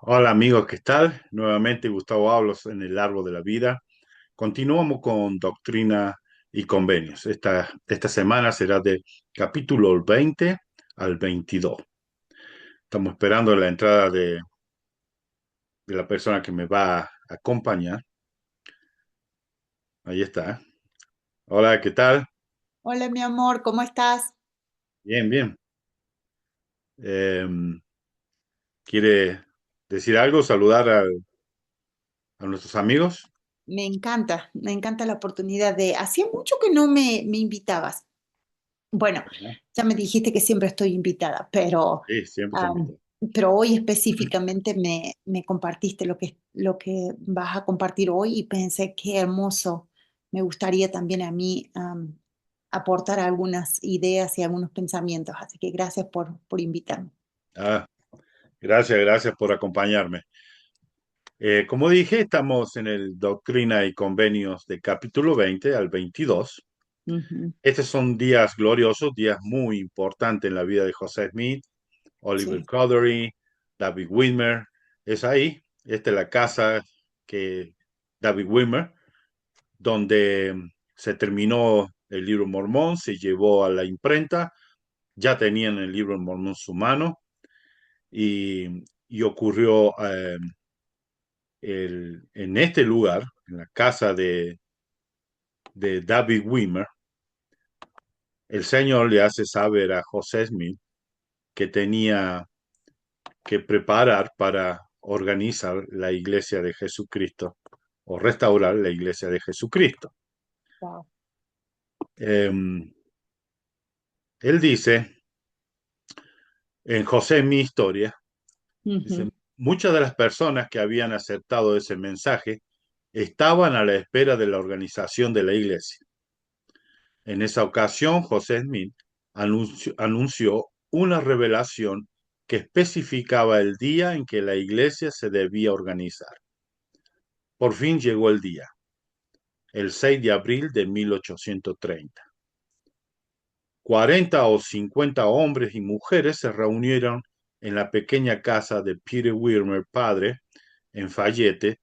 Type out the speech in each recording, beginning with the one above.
Hola amigos, ¿qué tal? Nuevamente Gustavo Hablos en el Árbol de la Vida. Continuamos con Doctrina y Convenios. Esta semana será de capítulo 20 al 22. Estamos esperando la entrada de la persona que me va a acompañar. Ahí está. Hola, ¿qué tal? Hola, mi amor, ¿cómo estás? Bien, bien. ¿Quiere decir algo? ¿Saludar a nuestros amigos? Me encanta la oportunidad de... Hacía mucho que no me invitabas. Bueno, Ajá. ya me dijiste que siempre estoy invitada, Sí, siempre te am, invito. pero hoy específicamente me compartiste lo que vas a compartir hoy y pensé, qué hermoso. Me gustaría también a mí aportar algunas ideas y algunos pensamientos, así que gracias por invitarme. Ah, gracias por acompañarme. Como dije, estamos en el Doctrina y Convenios de capítulo 20 al 22. Ujú. Estos son días gloriosos, días muy importantes en la vida de José Smith, Oliver Sí. Cowdery, David Widmer. Es ahí, esta es la casa que David Widmer, donde se terminó el libro Mormón, se llevó a la imprenta, ya tenían el libro Mormón en su mano y ocurrió en este lugar, en la casa de David Wimmer, el Señor le hace saber a José Smith que tenía que preparar para organizar la iglesia de Jesucristo o restaurar la iglesia de Jesucristo. Wow. Eh, Él dice, en José mi historia, dice, Ujú. muchas de las personas que habían aceptado ese mensaje estaban a la espera de la organización de la iglesia. En esa ocasión, José Smith anunció una revelación que especificaba el día en que la iglesia se debía organizar. Por fin llegó el día, el 6 de abril de 1830. 40 o 50 hombres y mujeres se reunieron en la pequeña casa de Peter Wilmer padre en Fayette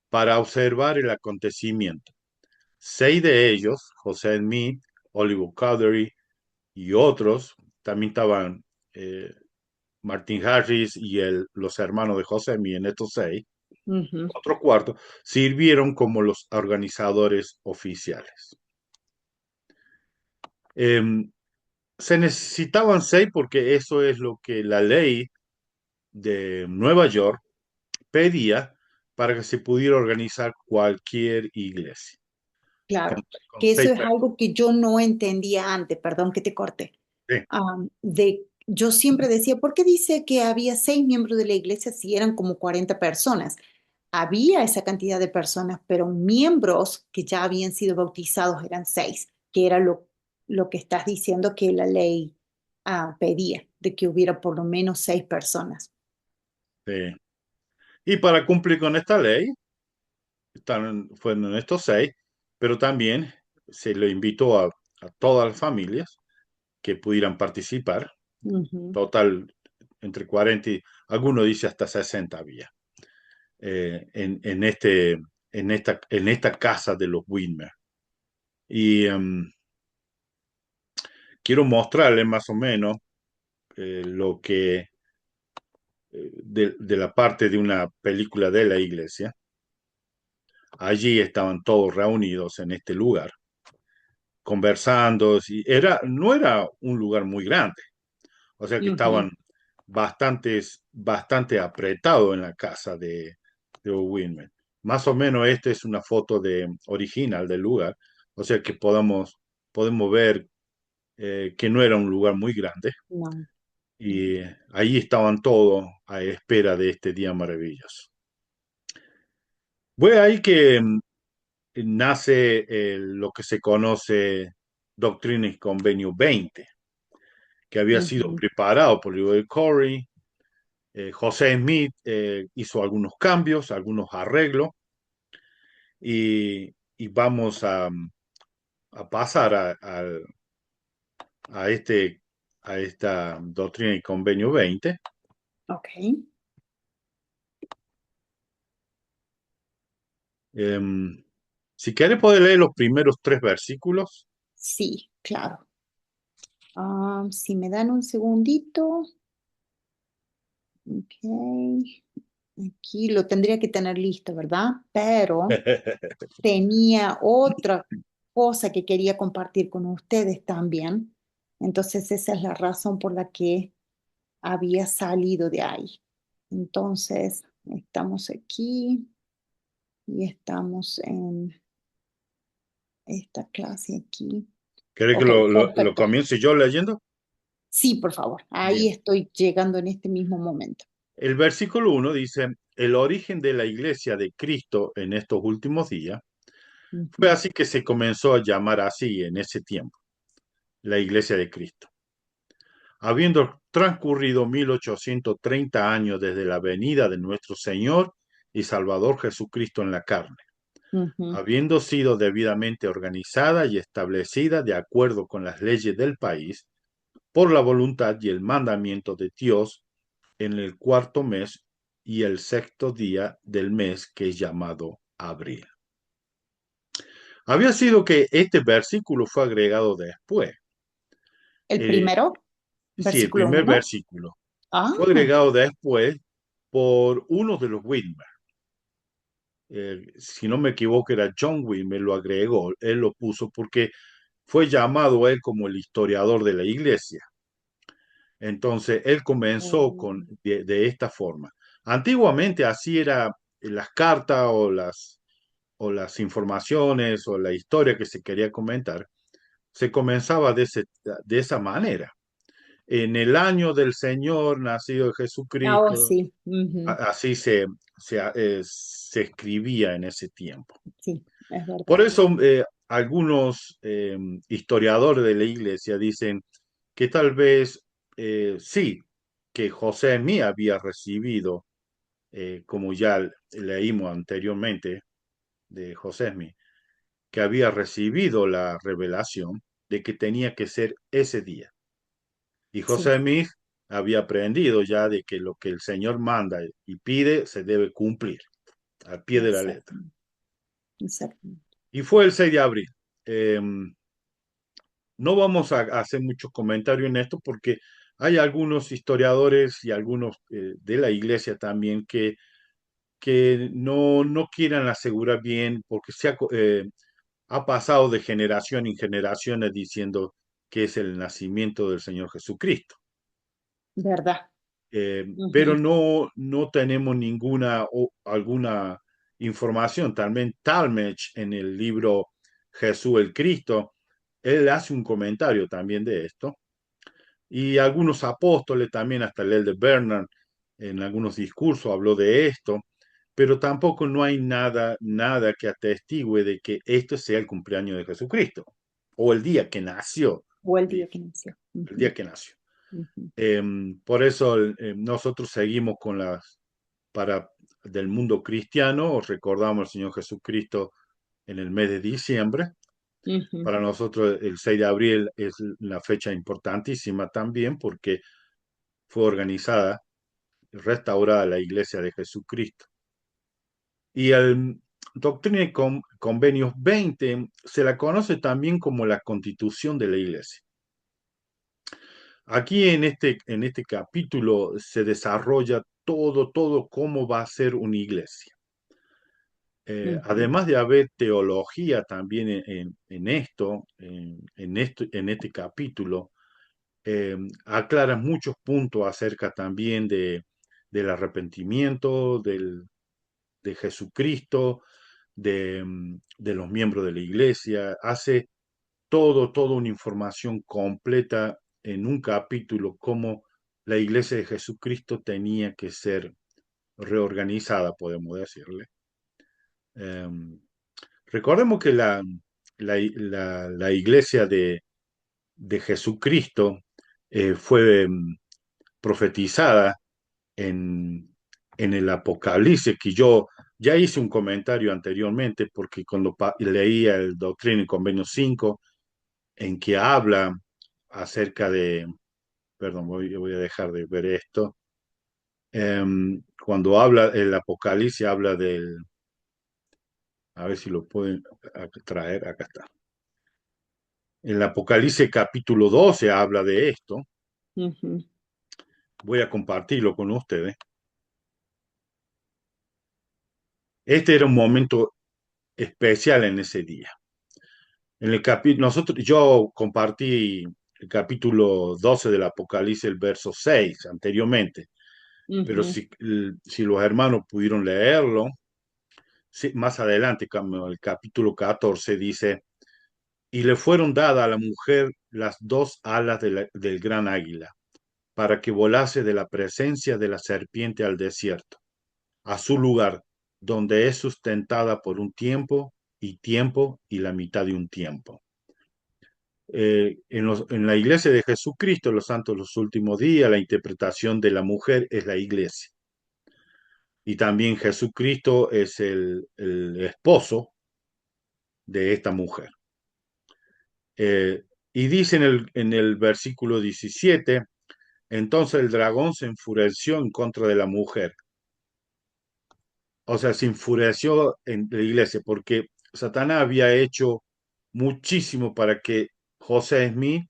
para observar el acontecimiento. 6 de ellos, José Smith, Oliver Cowdery y otros, también estaban eh, Martin Harris y los hermanos de José Smith en estos 6, Ujú. otro cuarto, sirvieron como los organizadores oficiales. Eh, Se necesitaban 6 porque eso es lo que la ley de Nueva York pedía para que se pudiera organizar cualquier iglesia. Con, Claro, con que eso 6 es personas. algo que yo no entendía antes, perdón que te corte. Sí, Yo siempre decía, ¿por qué dice que había 6 miembros de la iglesia si eran como 40 personas? Había esa cantidad de personas, pero miembros que ya habían sido bautizados eran 6, que era lo que estás diciendo que la ley pedía, de que hubiera por lo menos 6 personas. sí. Y para cumplir con esta ley, fueron estos 6, pero también se le invitó a todas las familias que pudieran participar. Ujú. Total, entre 40 y algunos dice hasta 60 había en esta casa de los Widmer. Y quiero mostrarles más o menos lo que de la parte de una película de la iglesia. Allí estaban todos reunidos en este lugar, conversando. No era un lugar muy grande, o sea que Ujú. estaban bastante apretados en la casa de Winman. Más o menos esta es una foto original del lugar, o sea que podemos ver que no era un lugar muy grande No. y ahí estaban todos a espera de este día maravilloso. Fue ahí que nace lo que se conoce Doctrina y Convenio 20, que había sido Ujú. preparado por Lewis Corey. José Smith hizo algunos cambios, algunos arreglos, y vamos a pasar a, este, a esta Doctrina y Convenio 20. Ok. Em, si quieres, puedes leer los primeros tres versículos. Sí, claro. Si me dan un segundito, ok, aquí lo tendría que tener listo, ¿verdad? Pero tenía otra cosa que quería compartir con ustedes también. Entonces esa es la razón por la que había salido de ahí. Entonces, estamos aquí y estamos en esta clase aquí. ¿Quieres que Ok, lo perfecto. comience yo leyendo? Sí, por favor. Ahí Bien. estoy llegando en este mismo momento. El versículo uno dice, el origen de la iglesia de Cristo en estos últimos días fue Ujú, así que se comenzó a llamar así en ese tiempo, la iglesia de Cristo. Habiendo transcurrido 1830 años desde la venida de nuestro Señor y Salvador Jesucristo en la carne, ujú, habiendo sido debidamente organizada y establecida de acuerdo con las leyes del país, por la voluntad y el mandamiento de Dios, en el cuarto mes y el sexto día del mes que es llamado abril. Había sido que este versículo fue agregado después. El Eh, primero, sí, el versículo primer uno. versículo Ah, fue agregado después por uno de los Whitmer. Si no me equivoco, era John Whitmer, lo agregó, él lo puso porque fue llamado él como el historiador de la iglesia. Entonces, él comenzó oh, de esta forma. Antiguamente así era las cartas o las informaciones o la historia que se quería comentar, se comenzaba de esa manera. En el año del Señor, nacido oh, Jesucristo, sí, ujú, así se escribía en ese tiempo. sí, es Por verdad. eso algunos historiadores de la iglesia dicen que tal vez sí, que José Mí había recibido, como ya leímos anteriormente de José Mí, que había recibido la revelación de que tenía que ser ese día. Y Sí, José Mí había aprendido ya de que lo que el Señor manda y pide se debe cumplir al pie de la letra. exactamente, exactamente. Y fue el 6 de abril. Eh, no vamos a hacer muchos comentarios en esto porque hay algunos historiadores y algunos de la iglesia también que no quieran asegurar bien porque ha pasado de generación en generaciones diciendo que es el nacimiento del Señor Jesucristo. ¿Verdad? Pero Ujú, no tenemos ninguna o alguna información. También Talmage en el libro Jesús el Cristo, él hace un comentario también de esto. Y algunos apóstoles también, hasta el de Bernard, en algunos discursos habló de esto, pero tampoco no hay nada que atestigue de que esto sea el cumpleaños de Jesucristo o el día que nació, o el día dice, que nació. el Ujú, día que nació. ujú, Por eso nosotros seguimos con para del mundo cristiano, os recordamos al Señor Jesucristo en el mes de diciembre. ujú. Para nosotros el 6 de abril es una fecha importantísima también porque fue organizada, restaurada la Iglesia de Jesucristo. Y el Doctrina y Convenios 20 se la conoce también como la Constitución de la Iglesia. Aquí en este capítulo se desarrolla todo cómo va a ser una iglesia. Ujú, Además de haber teología también en este capítulo, aclara muchos puntos acerca también del arrepentimiento, de Jesucristo, de los miembros de la iglesia, hace toda una información completa en un capítulo, cómo la iglesia de Jesucristo tenía que ser reorganizada, podemos decirle. Um, Recordemos que la iglesia de Jesucristo fue profetizada en, en el Apocalipsis, que yo ya hice un comentario anteriormente, porque cuando leía el Doctrina y Convenio 5 en que habla acerca perdón, voy a dejar de ver esto, cuando habla el Apocalipsis, habla A ver si lo pueden traer. Acá está. En el Apocalipsis capítulo 12 habla de esto. Ujú, Voy a compartirlo con ustedes. Este era un momento especial en ese día. En el yo compartí el capítulo 12 del Apocalipsis, el verso 6 anteriormente, pero ujú. si los hermanos pudieron leerlo, sí, más adelante, como el capítulo 14 dice, y le fueron dadas a la mujer las dos alas del gran águila, para que volase de la presencia de la serpiente al desierto, a su lugar, donde es sustentada por un tiempo y la mitad de un tiempo. En la iglesia de Jesucristo, los santos de los últimos días, la interpretación de la mujer es la iglesia. Y también Jesucristo es el esposo de esta mujer. Y dice en el versículo 17, entonces el dragón se enfureció en contra de la mujer. O sea, se enfureció en la iglesia porque Satanás había hecho muchísimo para que José Smith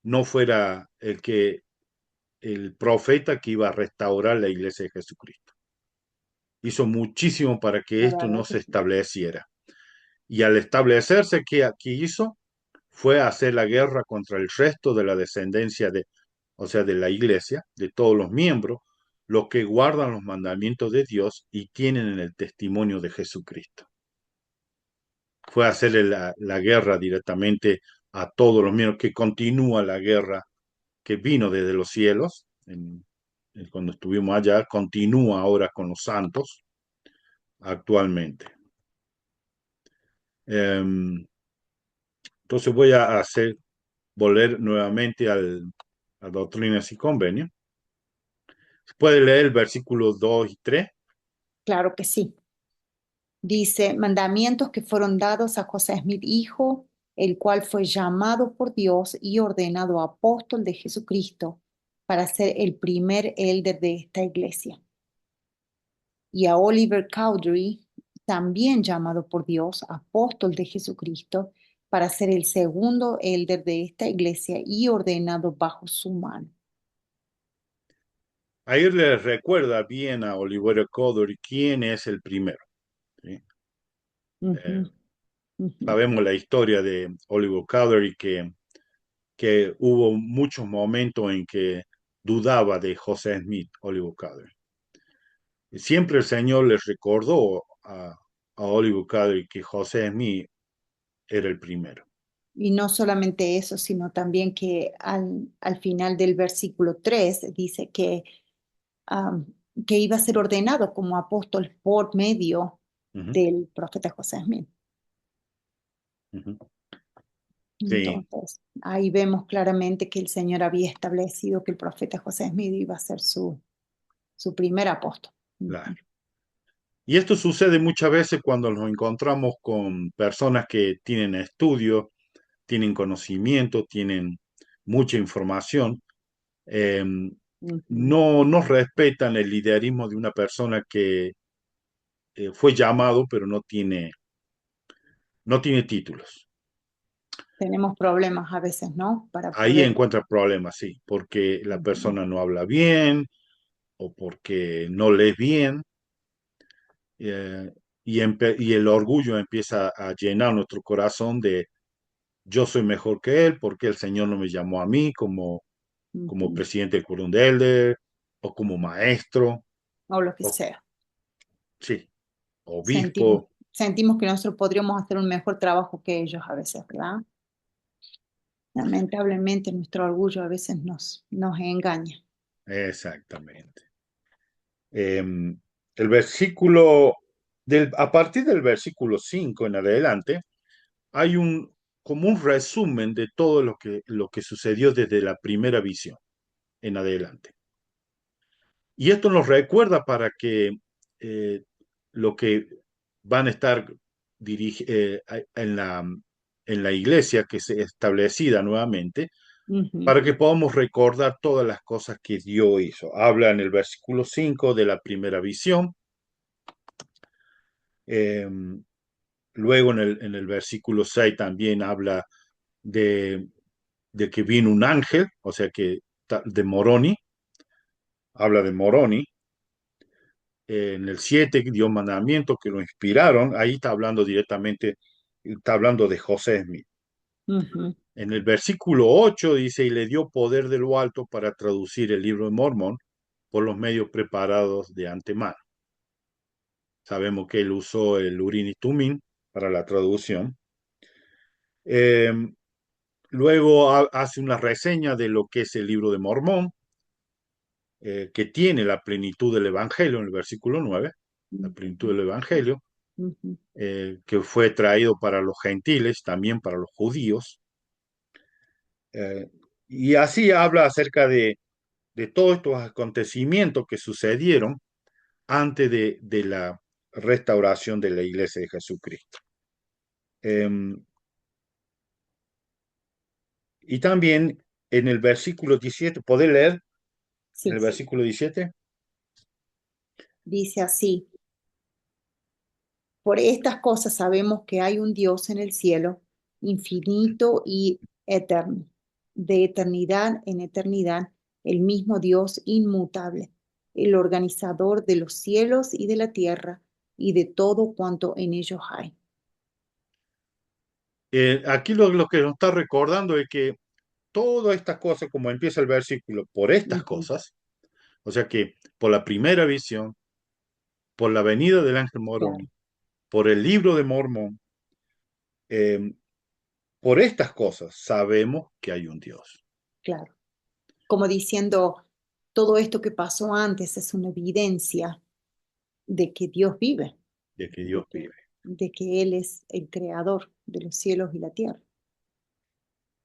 no fuera el profeta que iba a restaurar la iglesia de Jesucristo. Hizo muchísimo para que La esto no verdad que se sí. estableciera. Y al establecerse, ¿qué hizo? Fue hacer la guerra contra el resto de la descendencia o sea, de la iglesia, de todos los miembros, los que guardan los mandamientos de Dios y tienen el testimonio de Jesucristo. Fue hacerle la guerra directamente a todos los miembros, que continúa la guerra que vino desde los cielos, cuando estuvimos allá, continúa ahora con los santos actualmente. Entonces voy a volver nuevamente a Doctrinas y Convenios. Puede leer el versículo 2 y 3. Claro que sí. Dice, mandamientos que fueron dados a José Smith, hijo, el cual fue llamado por Dios y ordenado apóstol de Jesucristo para ser el primer elder de esta iglesia. Y a Oliver Cowdery, también llamado por Dios, apóstol de Jesucristo, para ser el segundo elder de esta iglesia y ordenado bajo su mano. Ahí le recuerda bien a Oliver Cowdery quién es el primero. ¿Sí? Ujú, Eh, ujú. Sabemos la historia de Oliver Cowdery, que hubo muchos momentos en que dudaba de José Smith, Oliver Cowdery. Siempre el Señor les recordó a Oliver Cowdery que José Smith era el primero. Y no solamente eso, sino también que al final del versículo 3 dice um, que iba a ser ordenado como apóstol por medio Ujú, del profeta José Smith. ujú. Sí, Entonces, ahí vemos claramente que el Señor había establecido que el profeta José Smith iba a ser su primer apóstol. claro. Ujú, Y esto sucede muchas veces cuando nos encontramos con personas que tienen estudio, tienen conocimiento, tienen mucha información. eh, ujú. no respetan el liderismo de una persona que fue llamado, pero no tiene títulos. Tenemos problemas a veces, ¿no? Para Ahí poder. encuentra problemas, sí, porque la Ujú, persona no habla bien o porque no lee bien, eh, y el orgullo empieza a llenar nuestro corazón de yo soy mejor que él porque el Señor no me llamó a mí como ujú. presidente del Quórum de Elder o como maestro, O lo que o sea. sí, Sentimos, obispo, sentimos que nosotros podríamos hacer un mejor trabajo que ellos a veces, ¿verdad? Lamentablemente nuestro orgullo a veces nos engaña. exactamente. El versículo, a partir del versículo 5 en adelante, hay como un resumen de todo lo que sucedió desde la primera visión en adelante. Y esto nos recuerda para que lo que van a estar en la iglesia que se establecida nuevamente, Ujú. para que podamos recordar todas las cosas que Dios hizo. Habla en el versículo 5 de la primera visión. Luego en el versículo 6 también habla de, de que vino un ángel, o sea que de Moroni, habla de Moroni. En el 7 dio mandamientos que lo inspiraron, ahí está hablando directamente, está hablando de José Smith. Ujú, En el versículo 8 dice, y le dio poder de lo alto para traducir el libro de Mormón por los medios preparados de antemano. Sabemos que él usó el Urim y Tumim para la traducción. Eh, Luego hace una reseña de lo que es el libro de Mormón, que tiene la plenitud del Evangelio en el versículo 9, la plenitud ujú, del Evangelio, ujú. que fue traído para los gentiles, también para los judíos. Eh, y así habla acerca de todos estos acontecimientos que sucedieron antes de la restauración de la iglesia de Jesucristo. Eh, y también en el versículo 17, ¿podés leer en Sí, el versículo 17? dice así, por estas cosas sabemos que hay un Dios en el cielo, infinito y eterno, de eternidad en eternidad, el mismo Dios inmutable, el organizador de los cielos y de la tierra y de todo cuanto en ellos hay. Aquí lo que nos está recordando es que todas estas cosas, como empieza el versículo, por estas Ujú, cosas, o sea que por la primera visión, por la venida del ángel claro, Moroni, por el libro de Mormón, eh, por estas cosas sabemos que hay un Dios, claro. Como diciendo, todo esto que pasó antes es una evidencia de que Dios vive, de que de Dios que, vive. de que Él es el creador de los cielos y la tierra.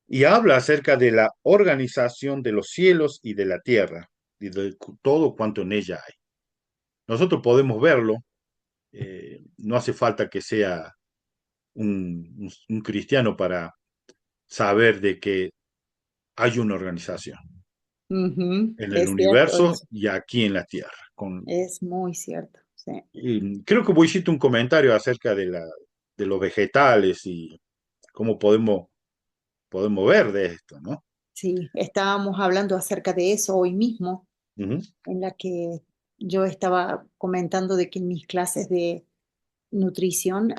Y habla acerca de la organización de los cielos y de la tierra y de todo cuanto en ella hay. Nosotros podemos verlo, no hace falta que sea un cristiano para saber de que hay una organización Ujú, en el es cierto universo eso, y aquí en la Tierra. es muy cierto. Sí, Y creo que vos hiciste un comentario acerca de los vegetales y cómo podemos ver de esto, ¿no? sí, estábamos hablando acerca de eso hoy mismo, Ujú. en la que yo estaba comentando de que en mis clases de nutrición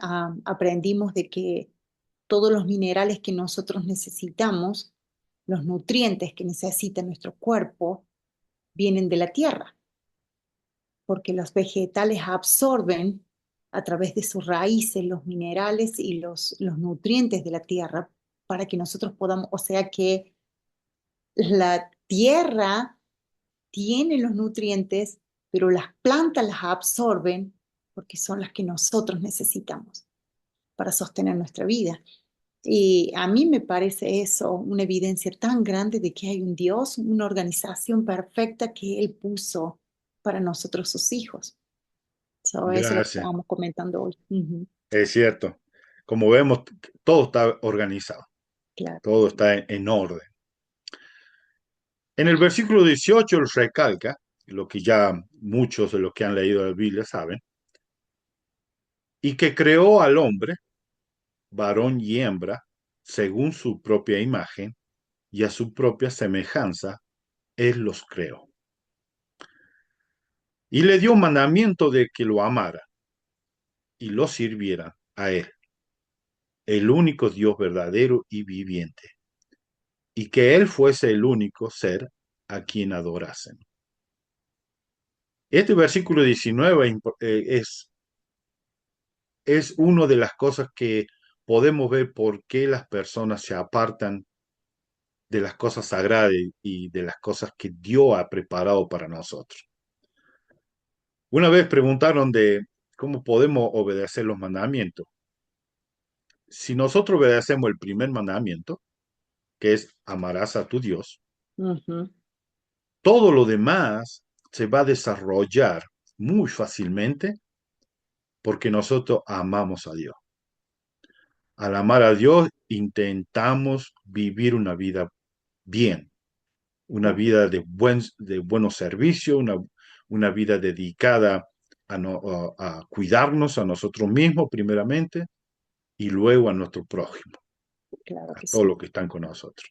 aprendimos de que todos los minerales que nosotros necesitamos, los nutrientes que necesita nuestro cuerpo, vienen de la tierra, porque los vegetales absorben a través de sus raíces los minerales y los nutrientes de la tierra para que nosotros podamos, o sea que la tierra tiene los nutrientes, pero las plantas las absorben porque son las que nosotros necesitamos para sostener nuestra vida. Y a mí me parece eso una evidencia tan grande de que hay un Dios, una organización perfecta que Él puso para nosotros sus hijos. So, eso es lo que Gracias, estábamos comentando hoy. Ujú, es cierto. Como vemos, todo está organizado, claro. todo está en orden. En el versículo 18 él recalca, lo que ya muchos de los que han leído la Biblia saben, y que creó al hombre, varón y hembra, según su propia imagen y a su propia semejanza, él los creó. Y le dio mandamiento de que lo amara y lo sirviera a él, el único Dios verdadero y viviente, y que él fuese el único ser a quien adorasen. Este versículo 19 es una de las cosas que podemos ver por qué las personas se apartan de las cosas sagradas y de las cosas que Dios ha preparado para nosotros. Una vez preguntaron de cómo podemos obedecer los mandamientos. Si nosotros obedecemos el primer mandamiento, que es amarás a tu Dios, Ujú, todo lo demás se va a desarrollar muy fácilmente porque nosotros amamos a Dios. Al amar a Dios, intentamos vivir una vida bien, una claro. vida de buenos servicios, una vida dedicada a cuidarnos a nosotros mismos primeramente y luego a nuestro prójimo, claro a que todos sí. los que están con nosotros.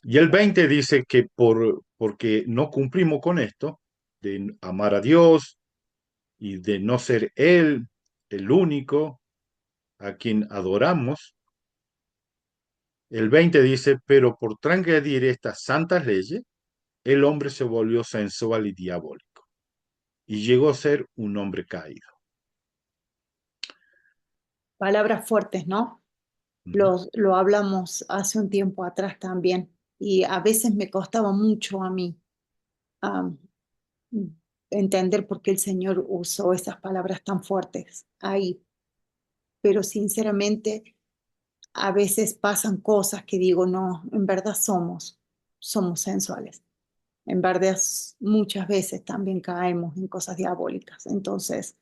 Y el 20 dice que porque no cumplimos con esto, de amar a Dios y de no ser Él el único a quien adoramos, el 20 dice, pero por transgredir estas santas leyes, el hombre se volvió sensual y diabólico y llegó a ser un hombre caído. Palabras fuertes, ¿no? Ujú. Lo hablamos hace un tiempo atrás también y a veces me costaba mucho a mí am, entender por qué el Señor usó esas palabras tan fuertes ahí, pero sinceramente a veces pasan cosas que digo, no, en verdad somos sensuales. En verdad muchas veces también caemos en cosas diabólicas. Entonces,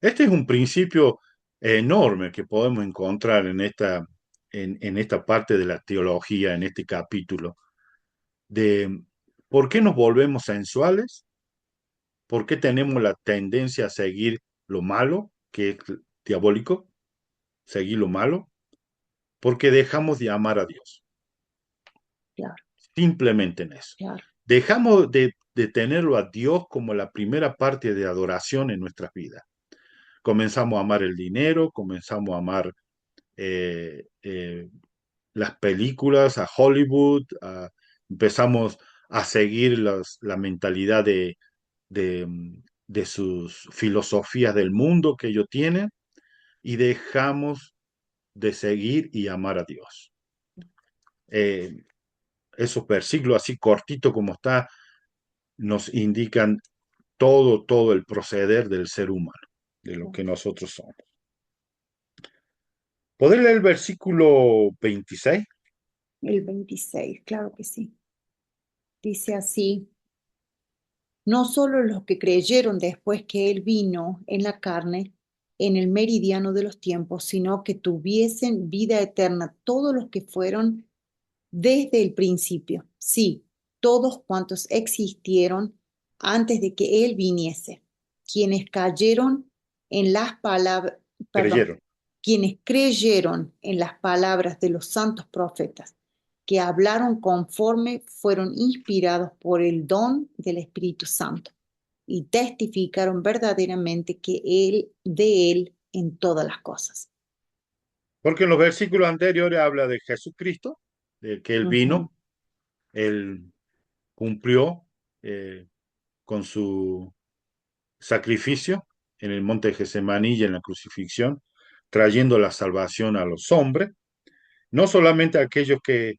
Este es un principio enorme que podemos encontrar en esta parte de la teología, en este capítulo, de por qué nos volvemos sensuales, por qué tenemos la tendencia a seguir lo malo, que es diabólico, seguir lo malo, porque dejamos de amar a Dios. claro, Simplemente en eso. claro, Dejamos de tenerlo a Dios como la primera parte de adoración en nuestras vidas. Comenzamos a amar el dinero, comenzamos a amar eh, eh, las películas, a Hollywood, empezamos a seguir la mentalidad de, de sus filosofías del mundo que ellos tienen y dejamos de seguir y amar a Dios. Eh, Esos versículos así cortitos como está nos indican todo el proceder del ser humano, de lo claro. que nosotros somos. ¿Podés leer el versículo 26? El 26, claro que sí. Dice así, no solo los que creyeron después que Él vino en la carne, en el meridiano de los tiempos, sino que tuviesen vida eterna todos los que fueron desde el principio. Sí, todos cuantos existieron antes de que Él viniese, quienes cayeron en las palabras, perdón, Creyeron. quienes creyeron en las palabras de los santos profetas, que hablaron conforme fueron inspirados por el don del Espíritu Santo y testificaron verdaderamente que Él, de Él en todas las cosas. Porque en los versículos anteriores habla de Jesucristo, de que Él Ujú, vino, Él cumplió eh, con su sacrificio en el monte de Getsemaní y en la crucifixión, trayendo la salvación a los hombres, no solamente a aquellos que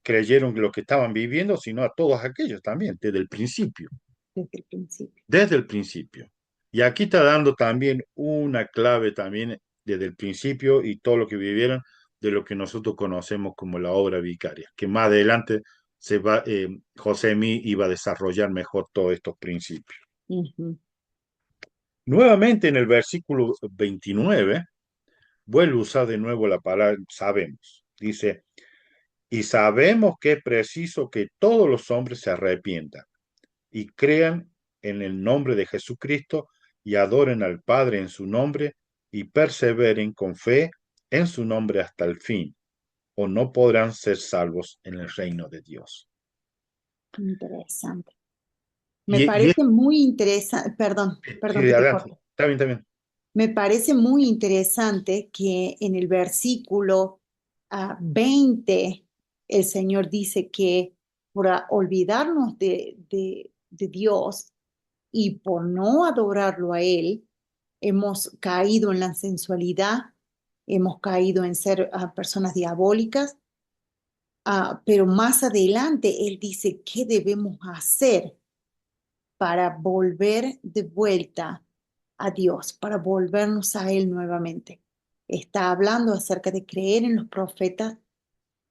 creyeron lo que estaban viviendo, sino a todos aquellos también, desde el principio, desde el principio. desde el principio. Y aquí está dando también una clave también desde el principio y todo lo que vivieron de lo que nosotros conocemos como la obra vicaria, que más adelante José Mí iba a desarrollar mejor todos estos principios. Ujú. Nuevamente en el versículo 29 vuelve a usar de nuevo la palabra sabemos. Dice, y sabemos que es preciso que todos los hombres se arrepientan y crean en el nombre de Jesucristo y adoren al Padre en su nombre y perseveren con fe en su nombre hasta el fin, o no podrán ser salvos en el reino de Dios. Interesante. Me Y parece muy interesante, perdón sí, que te adelante, corte. está bien, está bien. Me parece muy interesante que en el versículo 20 el Señor dice que por olvidarnos de Dios y por no adorarlo a Él, hemos caído en la sensualidad, hemos caído en ser personas diabólicas, pero más adelante Él dice qué debemos hacer para volver de vuelta a Dios, para volvernos a Él nuevamente. Está hablando acerca de creer en los profetas,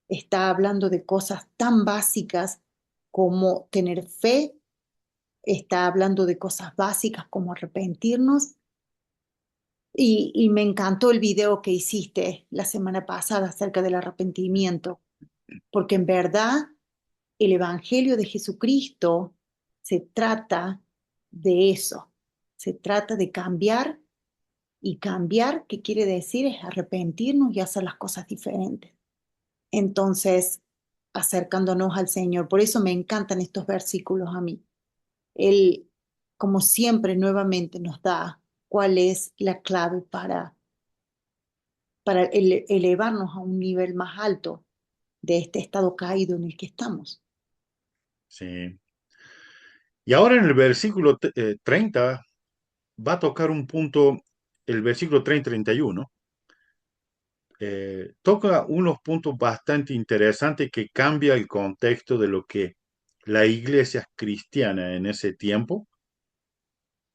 está hablando de cosas tan básicas como tener fe, está hablando de cosas básicas como arrepentirnos. Y me encantó el video que hiciste la semana pasada acerca del arrepentimiento, porque en verdad el Evangelio de Jesucristo se trata de eso, se trata de cambiar Y cambiar, ¿qué quiere decir? Es arrepentirnos y hacer las cosas diferentes. Entonces, acercándonos al Señor. Por eso me encantan estos versículos a mí. Él, como siempre, nuevamente nos da cuál es la clave para elevarnos a un nivel más alto de este estado caído en el que estamos. Sí. Y ahora en el versículo 30 va a tocar un punto, el versículo 30 31 toca unos puntos bastante interesantes que cambia el contexto de lo que la iglesia cristiana en ese tiempo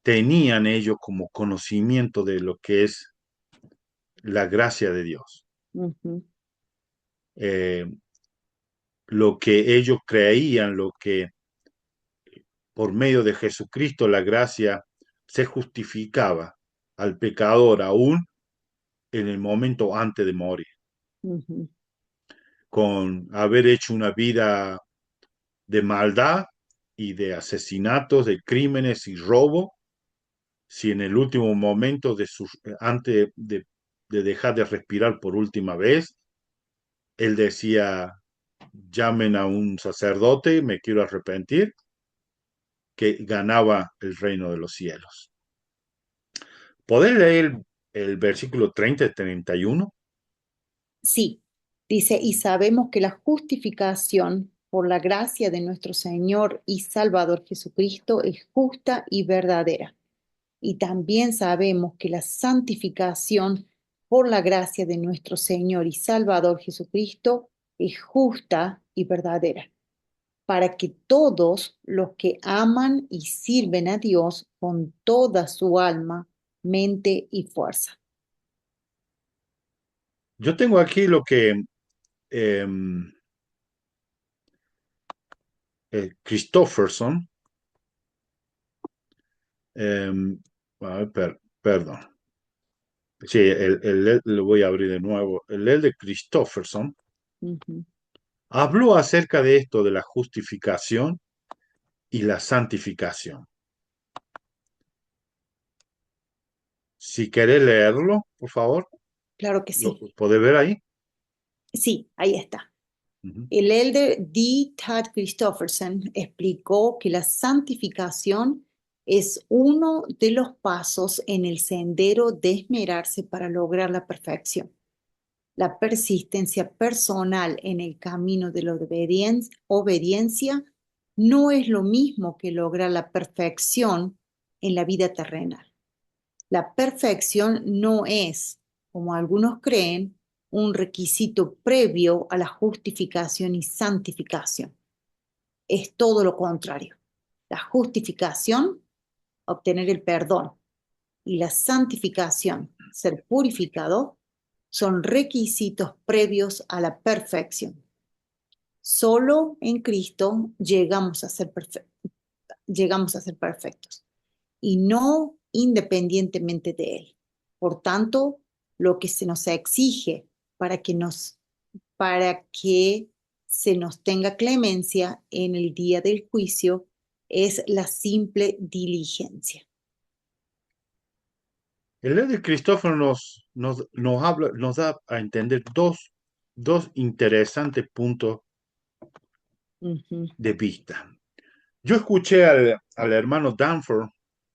tenían ellos como conocimiento de lo que es la gracia de Dios. Ujú, Eh, lo que ellos creían, lo que por medio de Jesucristo la gracia se justificaba al pecador aún en el momento antes de morir, ujú, con haber hecho una vida de maldad y de asesinatos, de crímenes y robo, si en el último momento antes de dejar de respirar por última vez, él decía, llamen a un sacerdote, me quiero arrepentir, que ganaba el reino de los cielos. ¿Podés leer el versículo 30 y 31? sí, dice, y sabemos que la justificación por la gracia de nuestro Señor y Salvador Jesucristo es justa y verdadera. Y también sabemos que la santificación por la gracia de nuestro Señor y Salvador Jesucristo es justa y verdadera, para que todos los que aman y sirven a Dios con toda su alma, mente y fuerza. Yo tengo aquí lo que eh, Christofferson, eh, perdón, sí, lo voy a abrir de nuevo, el de Christofferson Ujú. habló acerca de esto, de la justificación y la santificación. Si querés leerlo, por favor, Claro que ¿lo sí. podés ver ahí? Sí, ahí está. Ujú. El elder D. Todd Christofferson explicó que la santificación es uno de los pasos en el sendero de esmerarse para lograr la perfección. La persistencia personal en el camino de la obediencia no es lo mismo que lograr la perfección en la vida terrenal. La perfección no es, como algunos creen, un requisito previo a la justificación y santificación. Es todo lo contrario. La justificación, obtener el perdón, y la santificación, ser purificado, son requisitos previos a la perfección. Solo en Cristo llegamos a ser perfectos y no independientemente de Él. Por tanto, lo que se nos exige para que para que se nos tenga clemencia en el día del juicio es la simple diligencia. El de Cristóforo nos habla, nos da a entender dos interesantes puntos Ujú, de vista. Yo escuché al hermano Danforth,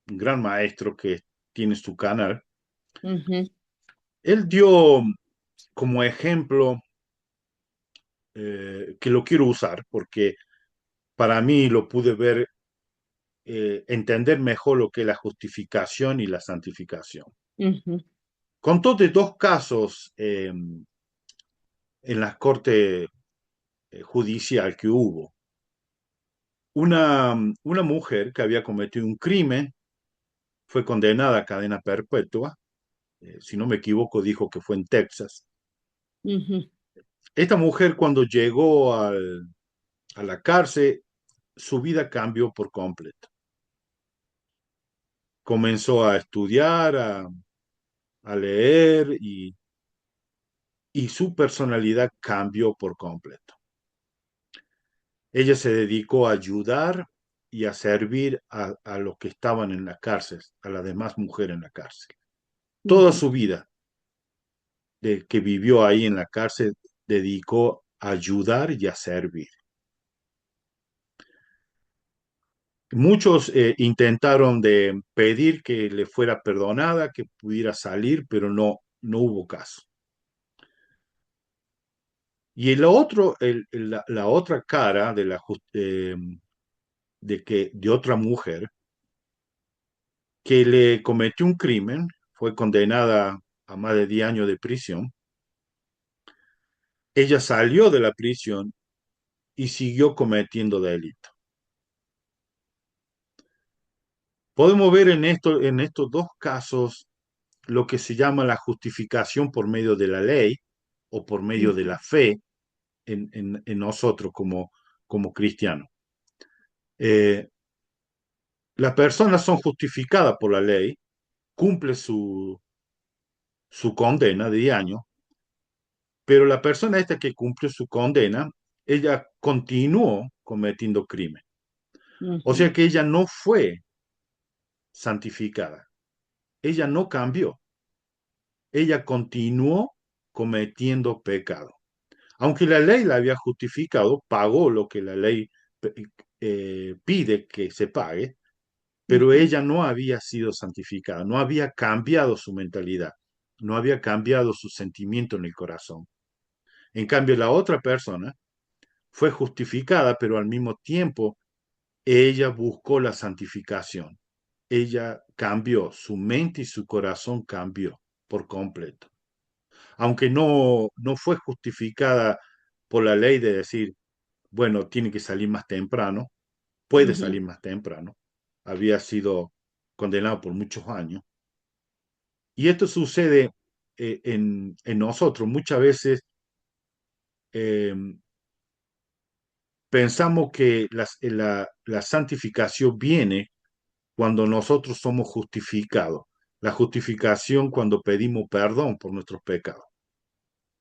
un gran maestro que tiene su canal. ujú, Él dio como ejemplo que lo quiero usar porque para mí lo pude ver, entender mejor lo que es la justificación y la santificación. ujú, Contó de dos casos en la corte judicial que hubo. Una mujer que había cometido un crimen fue condenada a cadena perpetua. Si no me equivoco, dijo que fue en Texas. ujú, Esta mujer cuando llegó a la cárcel, su vida cambió por completo. Comenzó a estudiar, a leer y su personalidad cambió por completo. Ella se dedicó a ayudar y a servir a los que estaban en la cárcel, a las demás mujeres en la cárcel. Toda ujú, su vida de que vivió ahí en la cárcel dedicó a ayudar y a servir. Muchos intentaron de pedir que le fuera perdonada, que pudiera salir, pero no hubo caso. Y el otro, la otra cara de otra mujer que le cometió un crimen, fue condenada a más de 10 años de prisión. Ella salió de la prisión y siguió cometiendo delitos. Podemos ver en estos dos casos lo que se llama la justificación por medio de la ley o por medio de ujú, la fe en nosotros como cristianos. Eh, las personas son justificadas por la ley, cumple su condena de 10 años, pero la persona esta que cumplió su condena, ella continuó cometiendo crimen. O ujú, sea que ella no fue santificada, ella no cambió, ella continuó cometiendo pecado. Aunque la ley la había justificado, pagó lo que la ley pide que se pague, pero ujú, ella no había sido santificada, no había cambiado su mentalidad, no había cambiado su sentimiento en el corazón. En cambio, la otra persona fue justificada, pero al mismo tiempo ella buscó la santificación. Ella cambió, su mente y su corazón cambió por completo. Aunque no fue justificada por la ley de decir, bueno, tiene que salir más temprano, puede ujú. salir más temprano, había sido condenado por muchos años. Y esto sucede en nosotros. Muchas veces eh, pensamos que la santificación viene cuando nosotros somos justificados. La justificación cuando pedimos perdón por nuestros pecados.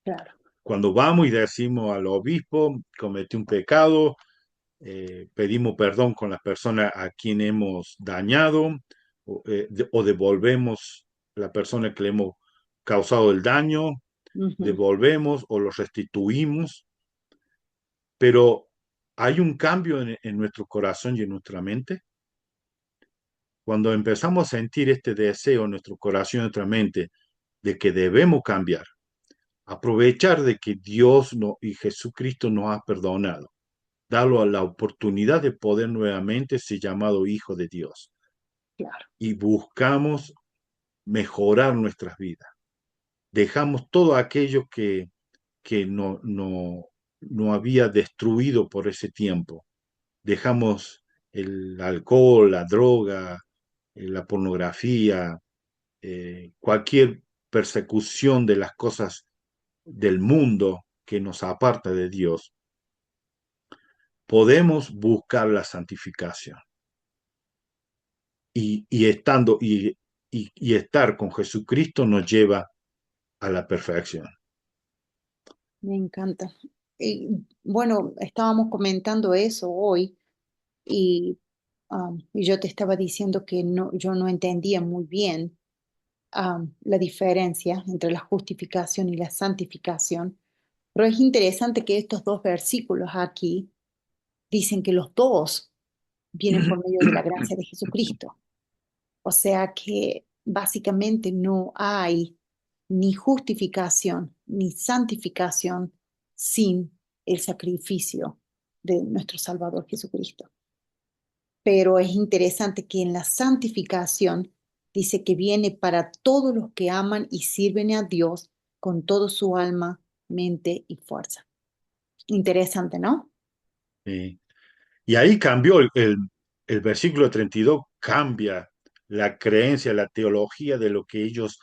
Claro. Cuando vamos y decimos al obispo, cometí un pecado, pedimos perdón con las personas a quien hemos dañado o devolvemos la persona que le hemos causado el daño, Ujú. devolvemos o lo restituimos, pero hay un cambio en nuestro corazón y en nuestra mente. Cuando empezamos a sentir este deseo en nuestro corazón y en nuestra mente de que debemos cambiar, aprovechar de que Dios y Jesucristo nos ha perdonado, darlo a la oportunidad de poder nuevamente ser llamado hijo de Dios Claro. y buscamos mejorar nuestras vidas. Dejamos todo aquello que no había destruido por ese tiempo. Dejamos el alcohol, la droga, la pornografía, cualquier persecución de las cosas del mundo que nos aparta de Dios. Podemos buscar la santificación y estando y estar con Jesucristo nos lleva a la perfección. Me encanta. Y, bueno, estábamos comentando eso hoy y yo te estaba diciendo que no, yo no entendía muy bien la diferencia entre la justificación y la santificación, pero es interesante que estos dos versículos aquí dicen que los dos vienen por medio de la gracia de Jesucristo. O sea que básicamente no hay ni justificación ni santificación sin el sacrificio de nuestro Salvador Jesucristo. Pero es interesante que en la santificación dice que viene para todos los que aman y sirven a Dios con todo su alma, mente y fuerza. Interesante, ¿no? Eh, y ahí cambió el versículo 32, cambia la creencia, la teología de lo que ellos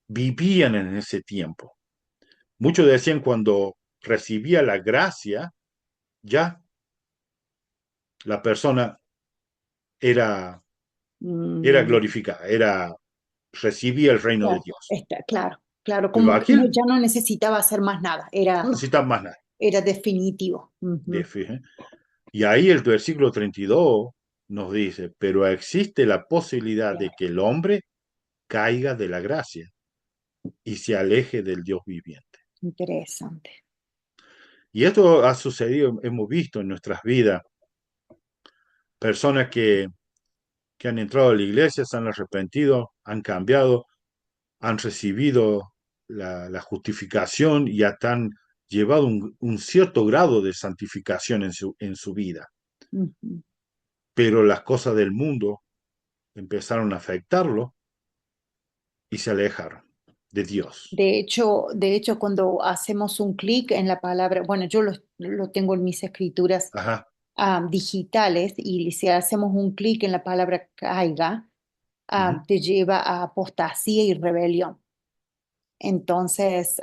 vivían en ese tiempo. Muchos decían cuando recibía la gracia, ya la persona era, era Mm, glorificada, recibía el reino de claro, Dios. está, claro, claro, Pero como que aquí ya no necesitaba hacer más nada, no necesitas más nada. era definitivo. Ujú. Y ahí el versículo 32 nos dice, pero existe la posibilidad de Claro, que el hombre caiga de la gracia. y se aleje del Dios viviente. Interesante. Y esto ha sucedido, hemos visto en nuestras vidas, personas que han entrado a la iglesia, se han arrepentido, han cambiado, han recibido la justificación y hasta han llevado un cierto grado de santificación en su vida. Ujú. Pero las cosas del mundo empezaron a afectarlo y se alejaron de Dios. De hecho, cuando hacemos un clic en la palabra, bueno, yo lo tengo en mis escrituras Ajá, digitales y si hacemos un clic en la palabra caiga, ujú, te lleva a apostasía y rebelión. Entonces,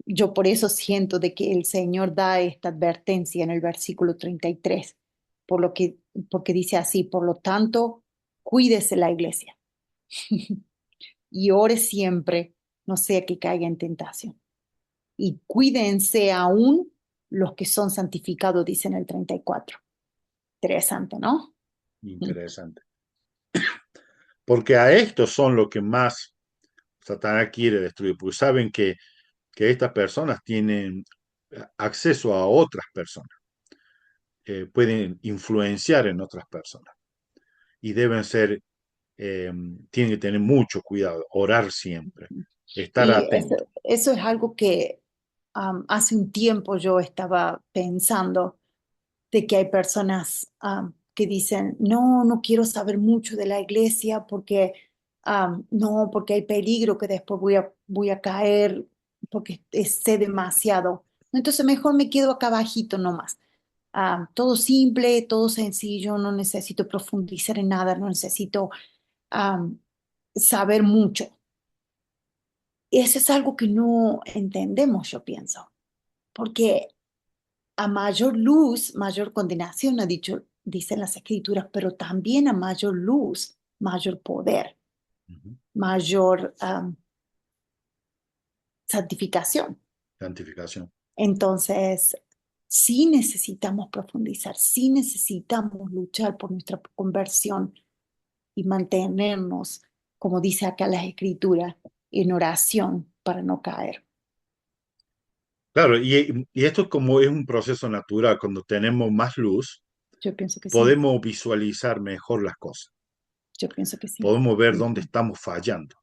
yo por eso siento de que el Señor da esta advertencia en el versículo 33, por lo que, porque dice así, por lo tanto, cuídese la iglesia y ore siempre, no sea que caiga en tentación. Y cuídense aún los que son santificados, dice en el 34. Interesante, ¿no? interesante. Porque a estos son lo que más Satanás quiere destruir, porque saben que estas personas tienen acceso a otras personas, pueden influenciar en otras personas y deben ser, tienen que tener mucho cuidado, orar siempre, estar Y eso, atento. eso es algo que hace un tiempo yo estaba pensando de que hay personas que dicen, no, no quiero saber mucho de la iglesia porque no, porque hay peligro que después voy a caer porque sé demasiado. Entonces mejor me quedo acá abajito nomás. Todo simple, todo sencillo, no necesito profundizar en nada, no necesito am, saber mucho. Eso es algo que no entendemos, yo pienso, porque a mayor luz, mayor condenación, ha dicho, dicen las escrituras, pero también a mayor luz, mayor poder, Ujú. mayor santificación. Santificación. Entonces, sí necesitamos profundizar, sí necesitamos luchar por nuestra conversión y mantenernos, como dice acá las escrituras, en oración para no caer. Claro, y esto como es un proceso natural, cuando tenemos más luz, Yo pienso que sí, podemos visualizar mejor las cosas, yo pienso que sí. podemos ver dónde Ujú. estamos fallando.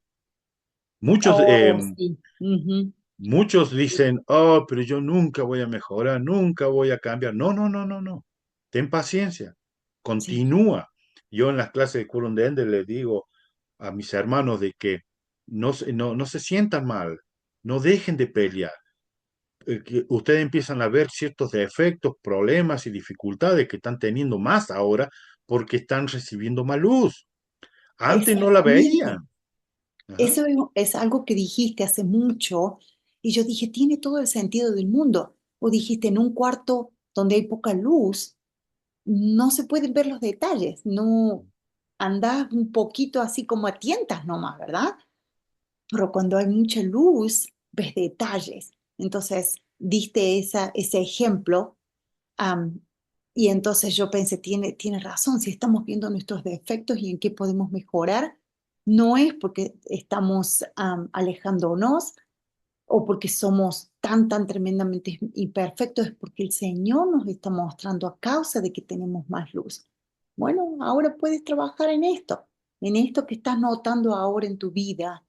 Muchos, Oh, sí. Ujú. muchos dicen, oh, pero yo nunca voy a mejorar, nunca voy a cambiar. No, no, no, no, no. Ten paciencia, Sí, continúa. Yo en las clases de Curund de Ender les digo a mis hermanos de que no se sientan mal, no dejen de pelear. Que ustedes empiezan a ver ciertos defectos, problemas y dificultades que están teniendo más ahora porque están recibiendo más luz. Antes no la exactamente. veían. Ajá. Eso es algo que dijiste hace mucho y yo dije, tiene todo el sentido del mundo. O dijiste, en un cuarto donde hay poca luz, no se pueden ver los detalles, no andás un poquito así como a tientas nomás, ¿verdad? Pero cuando hay mucha luz, ves detalles. Entonces, diste ese ejemplo. Am, y entonces yo pensé, tiene razón, si estamos viendo nuestros defectos y en qué podemos mejorar, no es porque estamos alejándonos o porque somos tan tremendamente imperfectos, es porque el Señor nos está mostrando a causa de que tenemos más luz. Bueno, ahora puedes trabajar en esto que estás notando ahora en tu vida,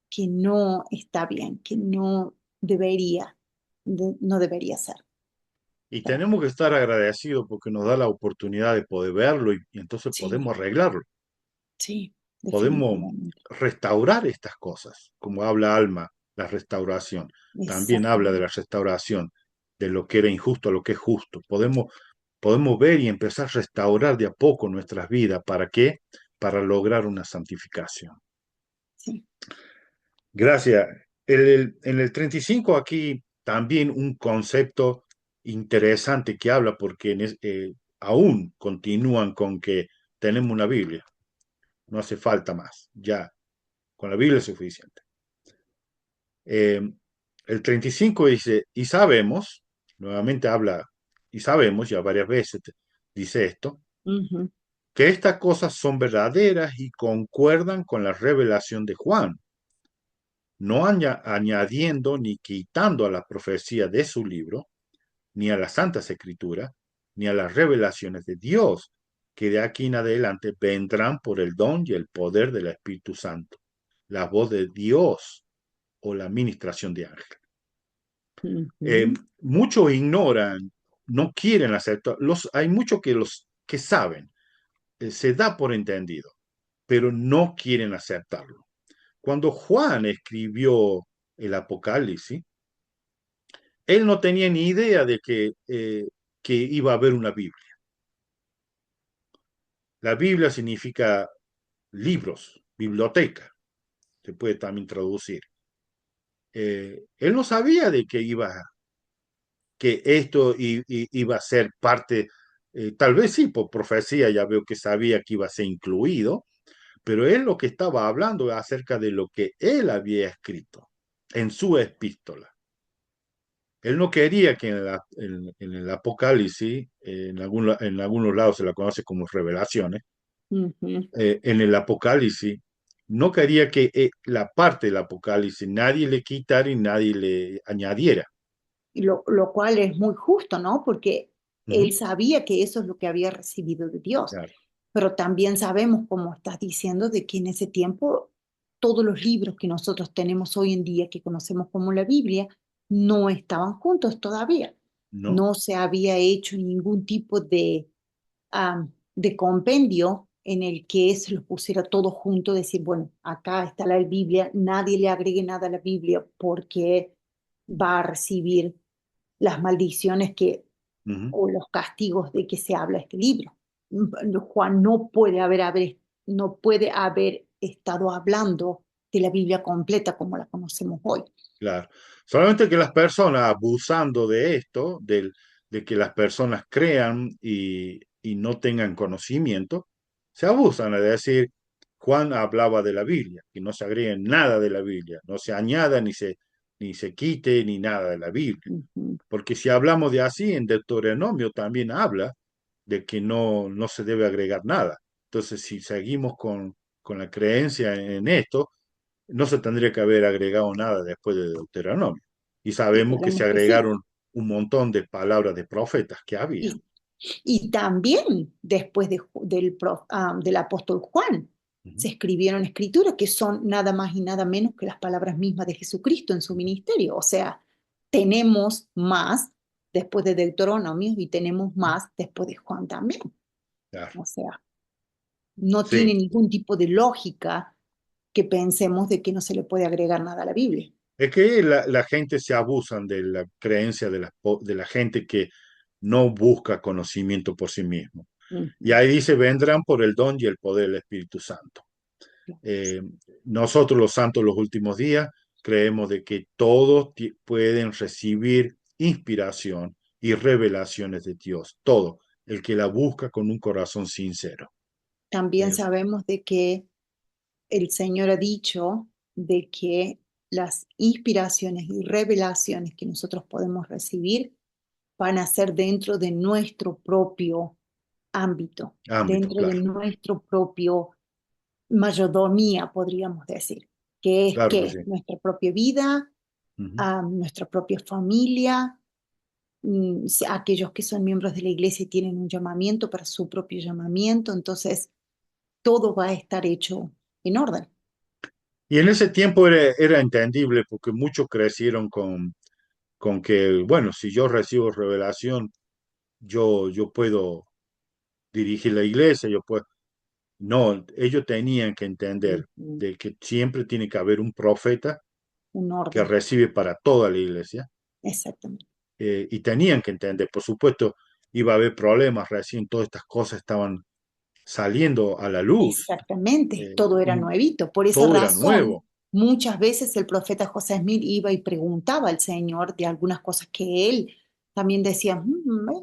que no está bien, que no debería, no debería ser. Y Pero tenemos que estar agradecidos porque nos da la oportunidad de poder verlo y entonces sí. podemos arreglarlo, Sí, podemos definitivamente. restaurar estas cosas, como habla Alma, la restauración. También habla de la Exactamente. restauración, de lo que era injusto a lo que es justo. Podemos ver y empezar a restaurar de a poco nuestras vidas. ¿Para qué? Para lograr una santificación. Sí. Gracias. En el 35 aquí también un concepto interesante que habla porque aún continúan con que tenemos una Biblia, no hace falta más, ya con la Biblia es suficiente. Eh, el 35 dice, y sabemos, nuevamente habla, y sabemos, ya varias veces dice esto, Ujú. que estas cosas son verdaderas y concuerdan con la revelación de Juan. no añadiendo ni quitando a la profecía de su libro, ni a las Santas Escrituras, ni a las revelaciones de Dios, que de aquí en adelante vendrán por el don y el poder del Espíritu Santo, la voz de Dios o la ministración de ángeles. Eh, Ujú. Muchos ignoran, no quieren aceptar, hay muchos que los que saben, se da por entendido, pero no quieren aceptarlo. Cuando Juan escribió el Apocalipsis, él no tenía ni idea de que iba a haber una Biblia. La Biblia significa libros, biblioteca, se puede también traducir. Él no sabía de que esto iba a ser parte, tal vez sí, por profecía, ya veo que sabía que iba a ser incluido, pero él lo que estaba hablando es acerca de lo que él había escrito en su epístola. Él no quería que en el Apocalipsis, en algunos lados se la conoce como revelaciones, Ujú. en el Apocalipsis, no quería que la parte del Apocalipsis nadie le quitara y nadie le añadiera. Y lo cual es muy justo, ¿no? Porque él Ujú, sabía que eso es lo que había recibido de Dios. claro, Pero también sabemos, como estás diciendo, de que en ese tiempo todos los libros que nosotros tenemos hoy en día, que conocemos como la Biblia, no estaban juntos todavía. ¿no? No se había hecho ningún tipo de compendio en el que se los pusiera todo junto, decir, bueno, acá está la Biblia, nadie le agregue nada a la Biblia porque va a recibir las maldiciones Ujú, o los castigos de que se habla este libro. Juan no puede haber estado hablando de la Biblia completa como la conocemos hoy. claro. Solamente que las personas abusando de esto, de que las personas crean y no tengan conocimiento, se abusan de decir, Juan hablaba de la Biblia, que no se agregue nada de la Biblia, no se añada ni se quite ni nada de la Biblia. Ujú. Porque si hablamos de así, en Deuteronomio también habla de que no se debe agregar nada. Entonces, si seguimos con la creencia en esto, no se tendría que haber agregado nada después de Deuteronomio. Y sabemos que se Esperemos que sí. agregaron un montón de palabras de profetas que había. Y, y también después del apóstol Juan Ujú. se escribieron escrituras que son nada más y nada menos que las palabras mismas de Jesucristo en su ministerio. O sea, tenemos más después de Deuteronomio y tenemos más después de Juan también. Claro. O sea, no tiene Sí, ningún tipo de lógica que pensemos de que no se le puede agregar nada a la Biblia. es que la gente se abusan de la creencia de la gente que no busca conocimiento por sí mismo. Y Ujú. ahí dice, vendrán por el don y el poder del Espíritu Santo. Eh, Nosotros los santos los últimos días creemos de que todos pueden recibir inspiración y revelaciones de Dios, todo, el que la busca con un corazón sincero. También Eh, sabemos de que el Señor ha dicho de que las inspiraciones y revelaciones que nosotros podemos recibir van a ser dentro de nuestro propio ámbito, Ámbito, dentro de claro, nuestro propio mayordomía, podríamos decir, que es claro que sí. que nuestra propia vida, Ujú. nuestra propia familia, aquellos que son miembros de la iglesia y tienen un llamamiento para su propio llamamiento, entonces todo va a estar hecho en orden. Y en ese tiempo era entendible porque muchos crecieron con que, bueno, si yo recibo revelación, yo puedo dirigir la iglesia, yo puedo. No, ellos tenían que entender Ujú. de que siempre tiene que haber un profeta Un que orden, recibe para toda la iglesia, exactamente. y tenían que entender, por supuesto, iba a haber problemas, recién todas estas cosas estaban saliendo a la luz, Exactamente, todo era y nuevito. Por esa todo era razón, nuevo, muchas veces el profeta José Smith iba y preguntaba al Señor de algunas cosas que él también decía,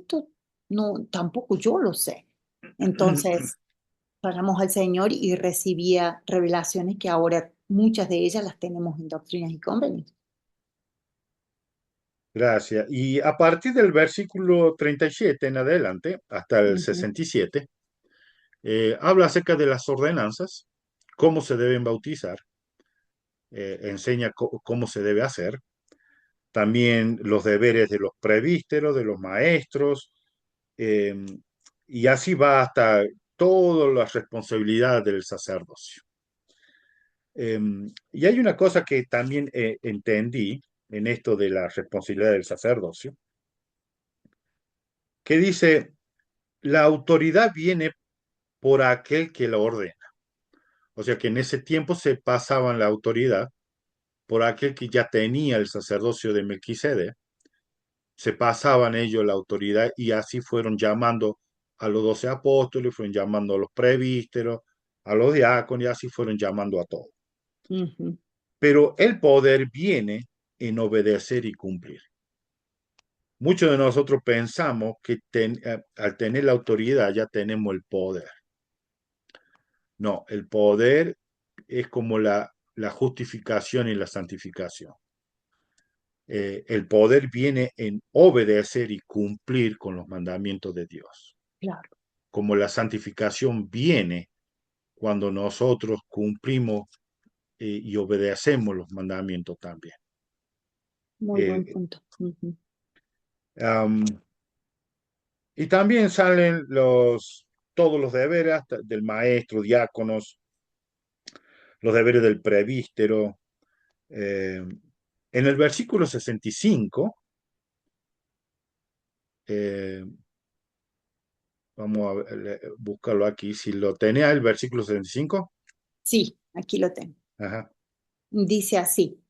esto no, tampoco yo lo sé. Entonces, vayamos al Señor y recibía revelaciones que ahora muchas de ellas las tenemos en Doctrinas y Convenios. gracias. Y a partir del versículo 37 en adelante, hasta el Ujú. 67, habla acerca de las ordenanzas, cómo se deben bautizar, enseña cómo se debe hacer. También los deberes de los presbíteros, de los maestros, eh, y así va hasta todas las responsabilidades del sacerdocio. Eh, y hay una cosa que también entendí en esto de la responsabilidad del sacerdocio, que dice, la autoridad viene por aquel que la ordena. O sea que en ese tiempo se pasaban la autoridad por aquel que ya tenía el sacerdocio de Melquisedec, se pasaban ellos la autoridad y así fueron llamando a los 12 apóstoles, fueron llamando a los presbíteros, a los diáconos y así fueron llamando a todos. Ujú. Pero el poder viene en obedecer y cumplir. Muchos de nosotros pensamos que al tener la autoridad ya tenemos el poder. No, el poder es como la justificación y la santificación. El poder viene en obedecer y cumplir con los mandamientos de Dios. Claro, Como la santificación viene cuando nosotros cumplimos y obedecemos los mandamientos también. muy buen Eh, punto. Ujú. um, y también salen todos los deberes del maestro, diáconos, los deberes del presbítero. En el versículo 65, eh, vamos a buscarlo aquí, si lo tenía el versículo 65. Sí, aquí lo tengo. Ajá. Dice así.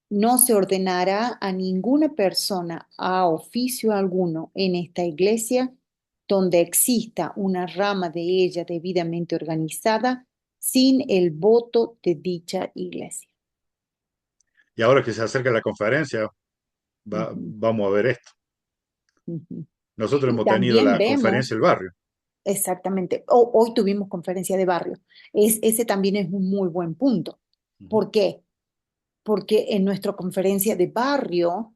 No se ordenará a ninguna persona a oficio alguno en esta iglesia donde exista una rama de ella debidamente organizada sin el voto de dicha iglesia. Y ahora que se acerca la conferencia, Ujú, vamos a ver esto. ujú. Nosotros Y hemos tenido también la conferencia vemos, del barrio. exactamente, hoy tuvimos conferencia de barrio. Ese también es un muy buen punto. Ujú. ¿Por qué? Porque en nuestra conferencia de barrio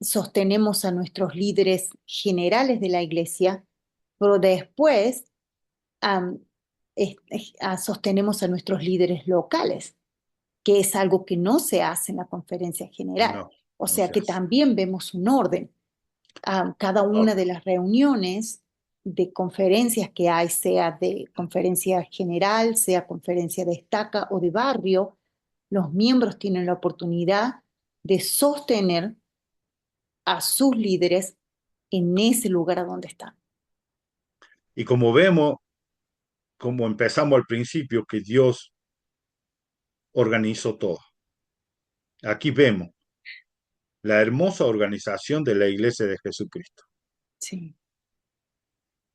sostenemos a nuestros líderes generales de la iglesia, pero después am, sostenemos a nuestros líderes locales, que es algo que no se hace en la conferencia general. No, O no sea se que hace. también vemos un orden. Cada una Orden. de las reuniones de conferencias que hay, sea de conferencia general, sea conferencia de estaca o de barrio, los miembros tienen la oportunidad de sostener a sus líderes en ese lugar a donde están. Y como vemos, como empezamos al principio, que Dios organizó todo. Aquí vemos la hermosa organización de la iglesia de Jesucristo. Sí.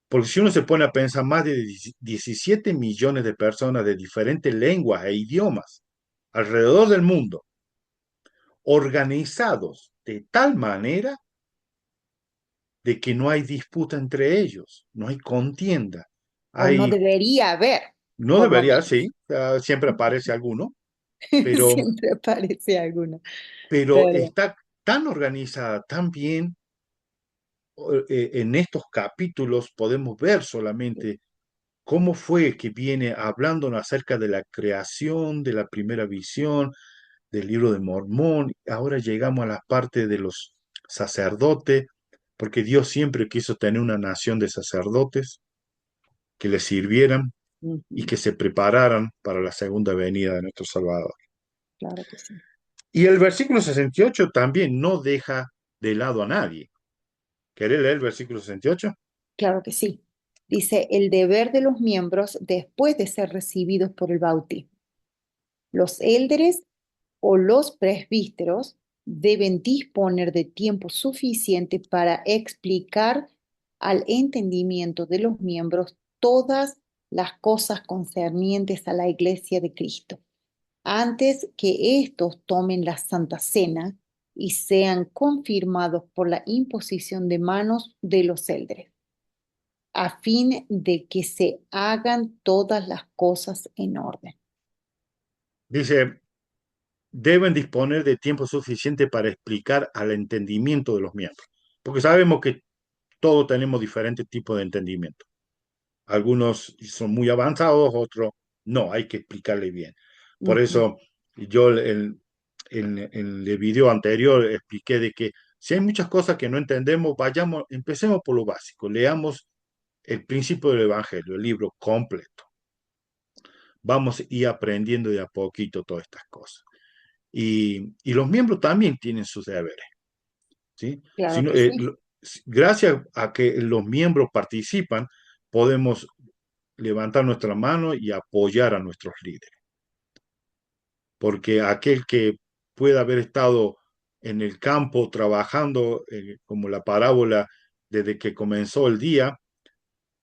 Porque si uno se pone a pensar, más de 17 millones de personas de diferentes lenguas e idiomas alrededor del mundo, organizados de tal manera de que no hay disputa entre ellos, no hay contienda. O no Hay, debería haber, no por lo debería, sí, menos. siempre aparece alguno, pero, Siempre aparece alguno. pero Pero, está tan organizada, tan bien. En estos capítulos podemos ver solamente cómo fue que viene hablándonos acerca de la creación, de la primera visión, del libro de Mormón. Ahora llegamos a la parte de los sacerdotes, porque Dios siempre quiso tener una nación de sacerdotes que le sirvieran y ujú, que se prepararan para la segunda venida de nuestro Salvador. claro que sí. Y el versículo 68 también no deja de lado a nadie. ¿Querés leer el versículo 68? Claro que sí. Dice, el deber de los miembros después de ser recibidos por el bautismo. Los élderes o los presbíteros deben disponer de tiempo suficiente para explicar al entendimiento de los miembros todas las cosas concernientes a la iglesia de Cristo, antes que éstos tomen la Santa Cena y sean confirmados por la imposición de manos de los élderes, a fin de que se hagan todas las cosas en orden. Dice, deben disponer de tiempo suficiente para explicar al entendimiento de los miembros, porque sabemos que todos tenemos diferentes tipos de entendimiento. Algunos son muy avanzados, otros no, hay que explicarle bien. Por ujú, eso yo en el video anterior expliqué de que si hay muchas cosas que no entendemos, vayamos, empecemos por lo básico, leamos el principio del Evangelio, el libro completo. Vamos a ir aprendiendo de a poquito todas estas cosas. Y los miembros también tienen sus deberes, ¿sí? claro que sí. Gracias a que los miembros participan, podemos levantar nuestra mano y apoyar a nuestros líderes. Porque aquel que pueda haber estado en el campo trabajando, como la parábola, desde que comenzó el día,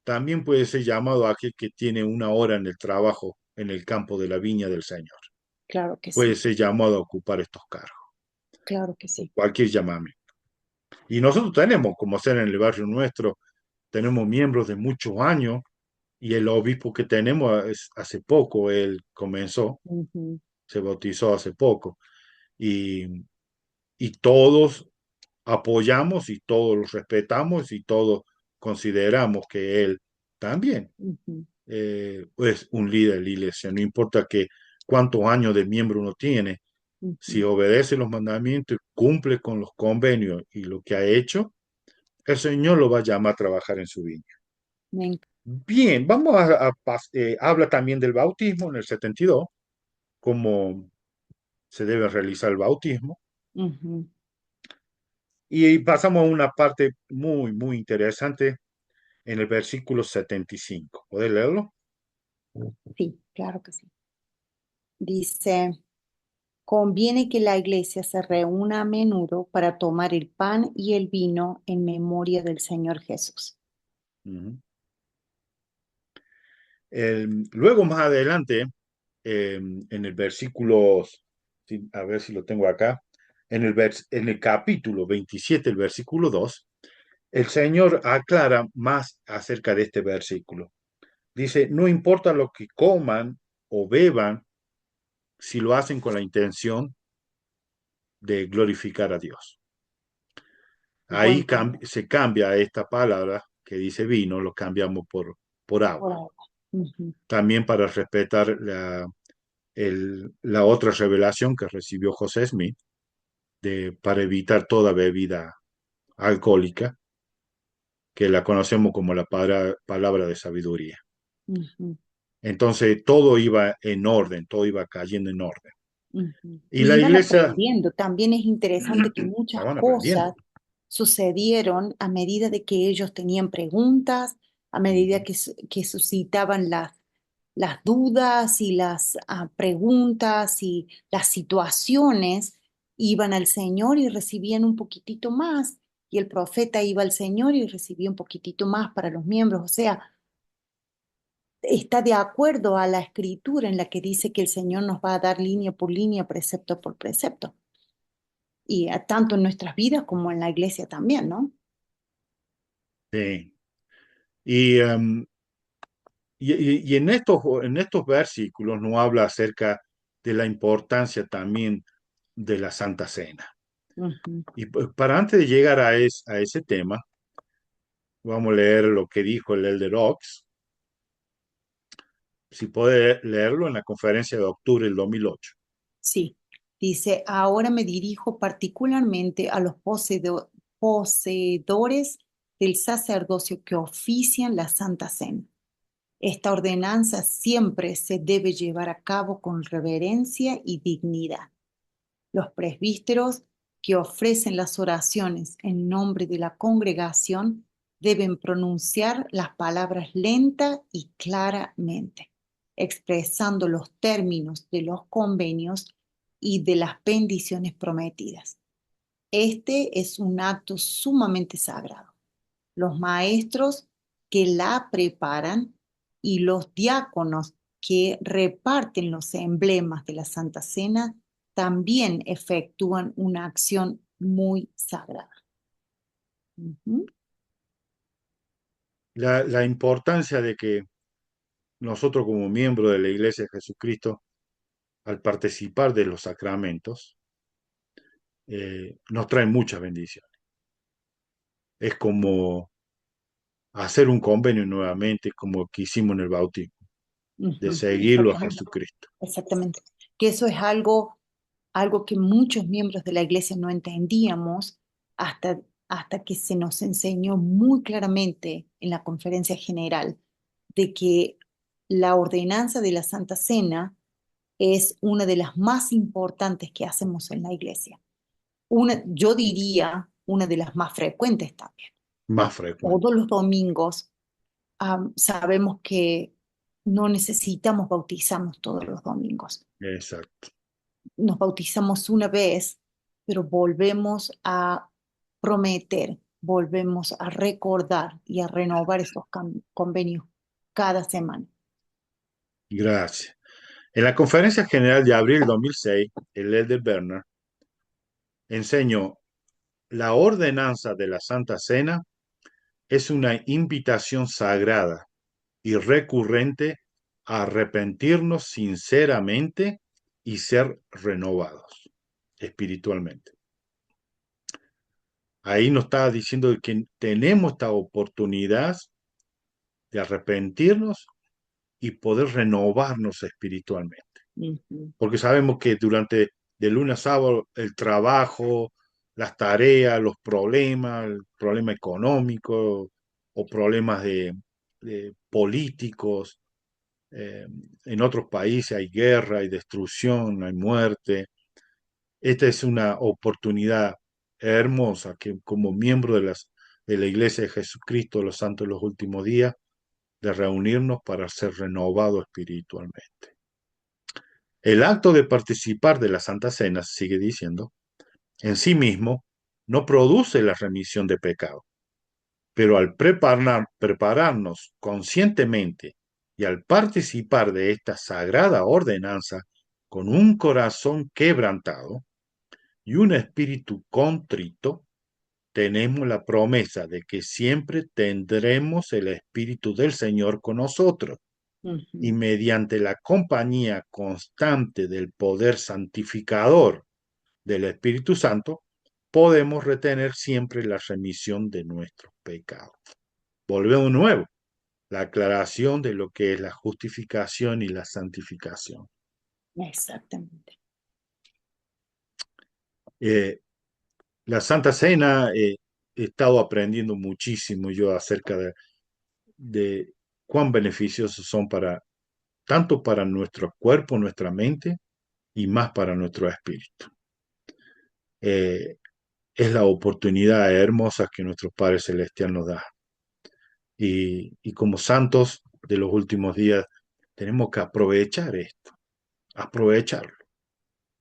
también puede ser llamado aquel que tiene una hora en el trabajo en el campo de la viña del Señor. Claro que Puede sí. ser llamado a ocupar estos cargos, Claro que sí. cualquier llamamiento. Y nosotros tenemos, como ser en el barrio nuestro, tenemos miembros de muchos años y el obispo que tenemos hace poco, él comenzó, Ujú, se bautizó hace poco y, y todos apoyamos y todos los respetamos y todos consideramos que él también ujú, es un líder de la iglesia, no importa que cuántos años de miembro uno tiene, si ujú. obedece los mandamientos, cumple con los convenios y lo que ha hecho, el Señor lo va a llamar a trabajar en su viña. Me enc- Bien, habla también del bautismo en el 72, cómo se debe realizar el bautismo. ujú. Y pasamos a una parte muy, muy interesante en el versículo 75. ¿Puedes leerlo? Sí, claro que sí. Dice, conviene que la iglesia se reúna a menudo para tomar el pan y el vino en memoria del Señor Jesús. Ujú. Luego más adelante, en el versículo, a ver si lo tengo acá, en el capítulo 27, el versículo 2, el Señor aclara más acerca de este versículo. Dice, no importa lo que coman o beban, si lo hacen con la intención de glorificar a Dios. Buen Ahí punto. se cambia esta palabra que dice vino, lo cambiamos por Por agua. ahora. Ujú, También para respetar la otra revelación que recibió José Smith, para evitar toda bebida alcohólica, que la conocemos como la palabra de sabiduría. ujú, Entonces todo iba en orden, todo iba cayendo en orden. ujú. Y Y la iban iglesia, aprendiendo. También es interesante que muchas estaban aprendiendo. cosas sucedieron a medida de que ellos tenían preguntas, a medida Ujú. que suscitaban las dudas y las preguntas y las situaciones, iban al Señor y recibían un poquitito más, y el profeta iba al Señor y recibía un poquitito más para los miembros. O sea, está de acuerdo a la escritura en la que dice que el Señor nos va a dar línea por línea, precepto por precepto, y tanto en nuestras vidas como en la iglesia también, ¿no? Sí. Y, y en estos versículos no habla acerca de la importancia también de la Santa Cena. Ujú. Y para antes de llegar a ese tema, vamos a leer lo que dijo el Elder Oaks, si puede leerlo en la conferencia de octubre del 2008. Sí, dice, ahora me dirijo particularmente a los poseedores del sacerdocio que ofician la Santa Cena. Esta ordenanza siempre se debe llevar a cabo con reverencia y dignidad. Los presbíteros que ofrecen las oraciones en nombre de la congregación deben pronunciar las palabras lenta y claramente, expresando los términos de los convenios y de las bendiciones prometidas. Este es un acto sumamente sagrado. Los maestros que la preparan y los diáconos que reparten los emblemas de la Santa Cena también efectúan una acción muy sagrada. Ujú, La importancia de que nosotros como miembros de la Iglesia de Jesucristo, al participar de los sacramentos, nos trae muchas bendiciones. Es como hacer un convenio nuevamente, como que hicimos en el bautismo, de ujú, seguirlo a exactamente, Jesucristo. exactamente. que eso es algo que muchos miembros de la iglesia no entendíamos hasta que se nos enseñó muy claramente en la conferencia general de que la ordenanza de la Santa Cena es una de las más importantes que hacemos en la iglesia. Yo diría una de las más frecuentes también. Más frecuente. Todos los domingos sabemos que no necesitamos bautizarnos todos los domingos. Exacto. Nos bautizamos una vez, pero volvemos a prometer, volvemos a recordar y a renovar esos convenios cada semana. Gracias. En la conferencia general de abril de 2006, el elder Bernard enseñó: la ordenanza de la Santa Cena es una invitación sagrada y recurrente a arrepentirnos sinceramente y ser renovados espiritualmente. Ahí nos está diciendo que tenemos esta oportunidad de arrepentirnos y poder renovarnos espiritualmente. Ujú. Porque sabemos que durante de lunes a sábado el trabajo, las tareas, los problemas, el problema económico o problemas de políticos, en otros países hay guerra, hay destrucción, hay muerte. Esta es una oportunidad hermosa que como miembro de la Iglesia de Jesucristo de los Santos de los Últimos Días, de reunirnos para ser renovados espiritualmente. El acto de participar de la Santa Cena, sigue diciendo, en sí mismo no produce la remisión de pecado, pero al prepararnos conscientemente y al participar de esta sagrada ordenanza con un corazón quebrantado y un espíritu contrito, tenemos la promesa de que siempre tendremos el Espíritu del Señor con nosotros y Ujú. mediante la compañía constante del poder santificador del Espíritu Santo, podemos retener siempre la remisión de nuestros pecados. Volvemos de nuevo, la aclaración de lo que es la justificación y la santificación. Exactamente. Eh, la Santa Cena, he estado aprendiendo muchísimo yo acerca de cuán beneficiosos son para tanto para nuestro cuerpo, nuestra mente y más para nuestro espíritu. Eh, es la oportunidad hermosa que nuestro Padre Celestial nos da. Y como santos de los últimos días, tenemos que aprovechar esto, aprovecharlo.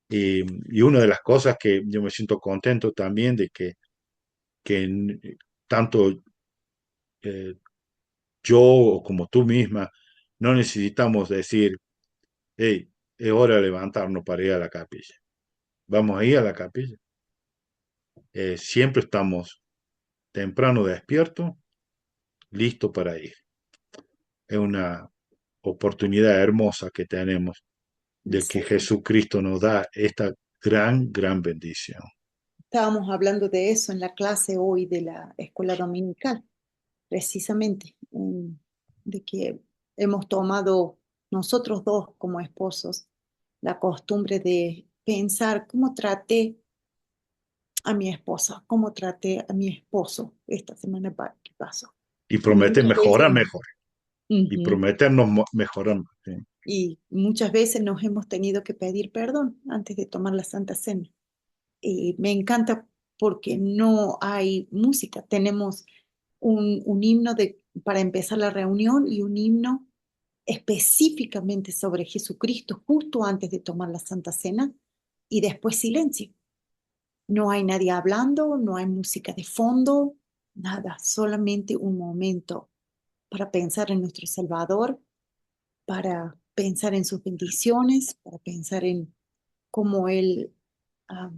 Y una de las cosas que yo me siento contento también de que tanto eh, yo como tú misma no necesitamos decir, hey, es hora de levantarnos para ir a la capilla. Vamos a ir a la capilla. Siempre estamos temprano despiertos, listos para ir. Es una oportunidad hermosa que tenemos de que Exactamente. Jesucristo nos da esta gran, gran bendición. Estábamos hablando de eso en la clase hoy de la escuela dominical, precisamente, de que hemos tomado nosotros dos como esposos la costumbre de pensar cómo traté a mi esposa, cómo traté a mi esposo esta semana que pasó. Y Y promete muchas veces, mejorar mejor. Y ujú, prometernos mejorar. ¿Sí? y muchas veces nos hemos tenido que pedir perdón antes de tomar la Santa Cena. Y me encanta porque no hay música. Tenemos un himno para empezar la reunión y un himno específicamente sobre Jesucristo justo antes de tomar la Santa Cena y después silencio. No hay nadie hablando, no hay música de fondo, nada, solamente un momento para pensar en nuestro Salvador, para pensar en sus bendiciones, para pensar en cómo Él ah,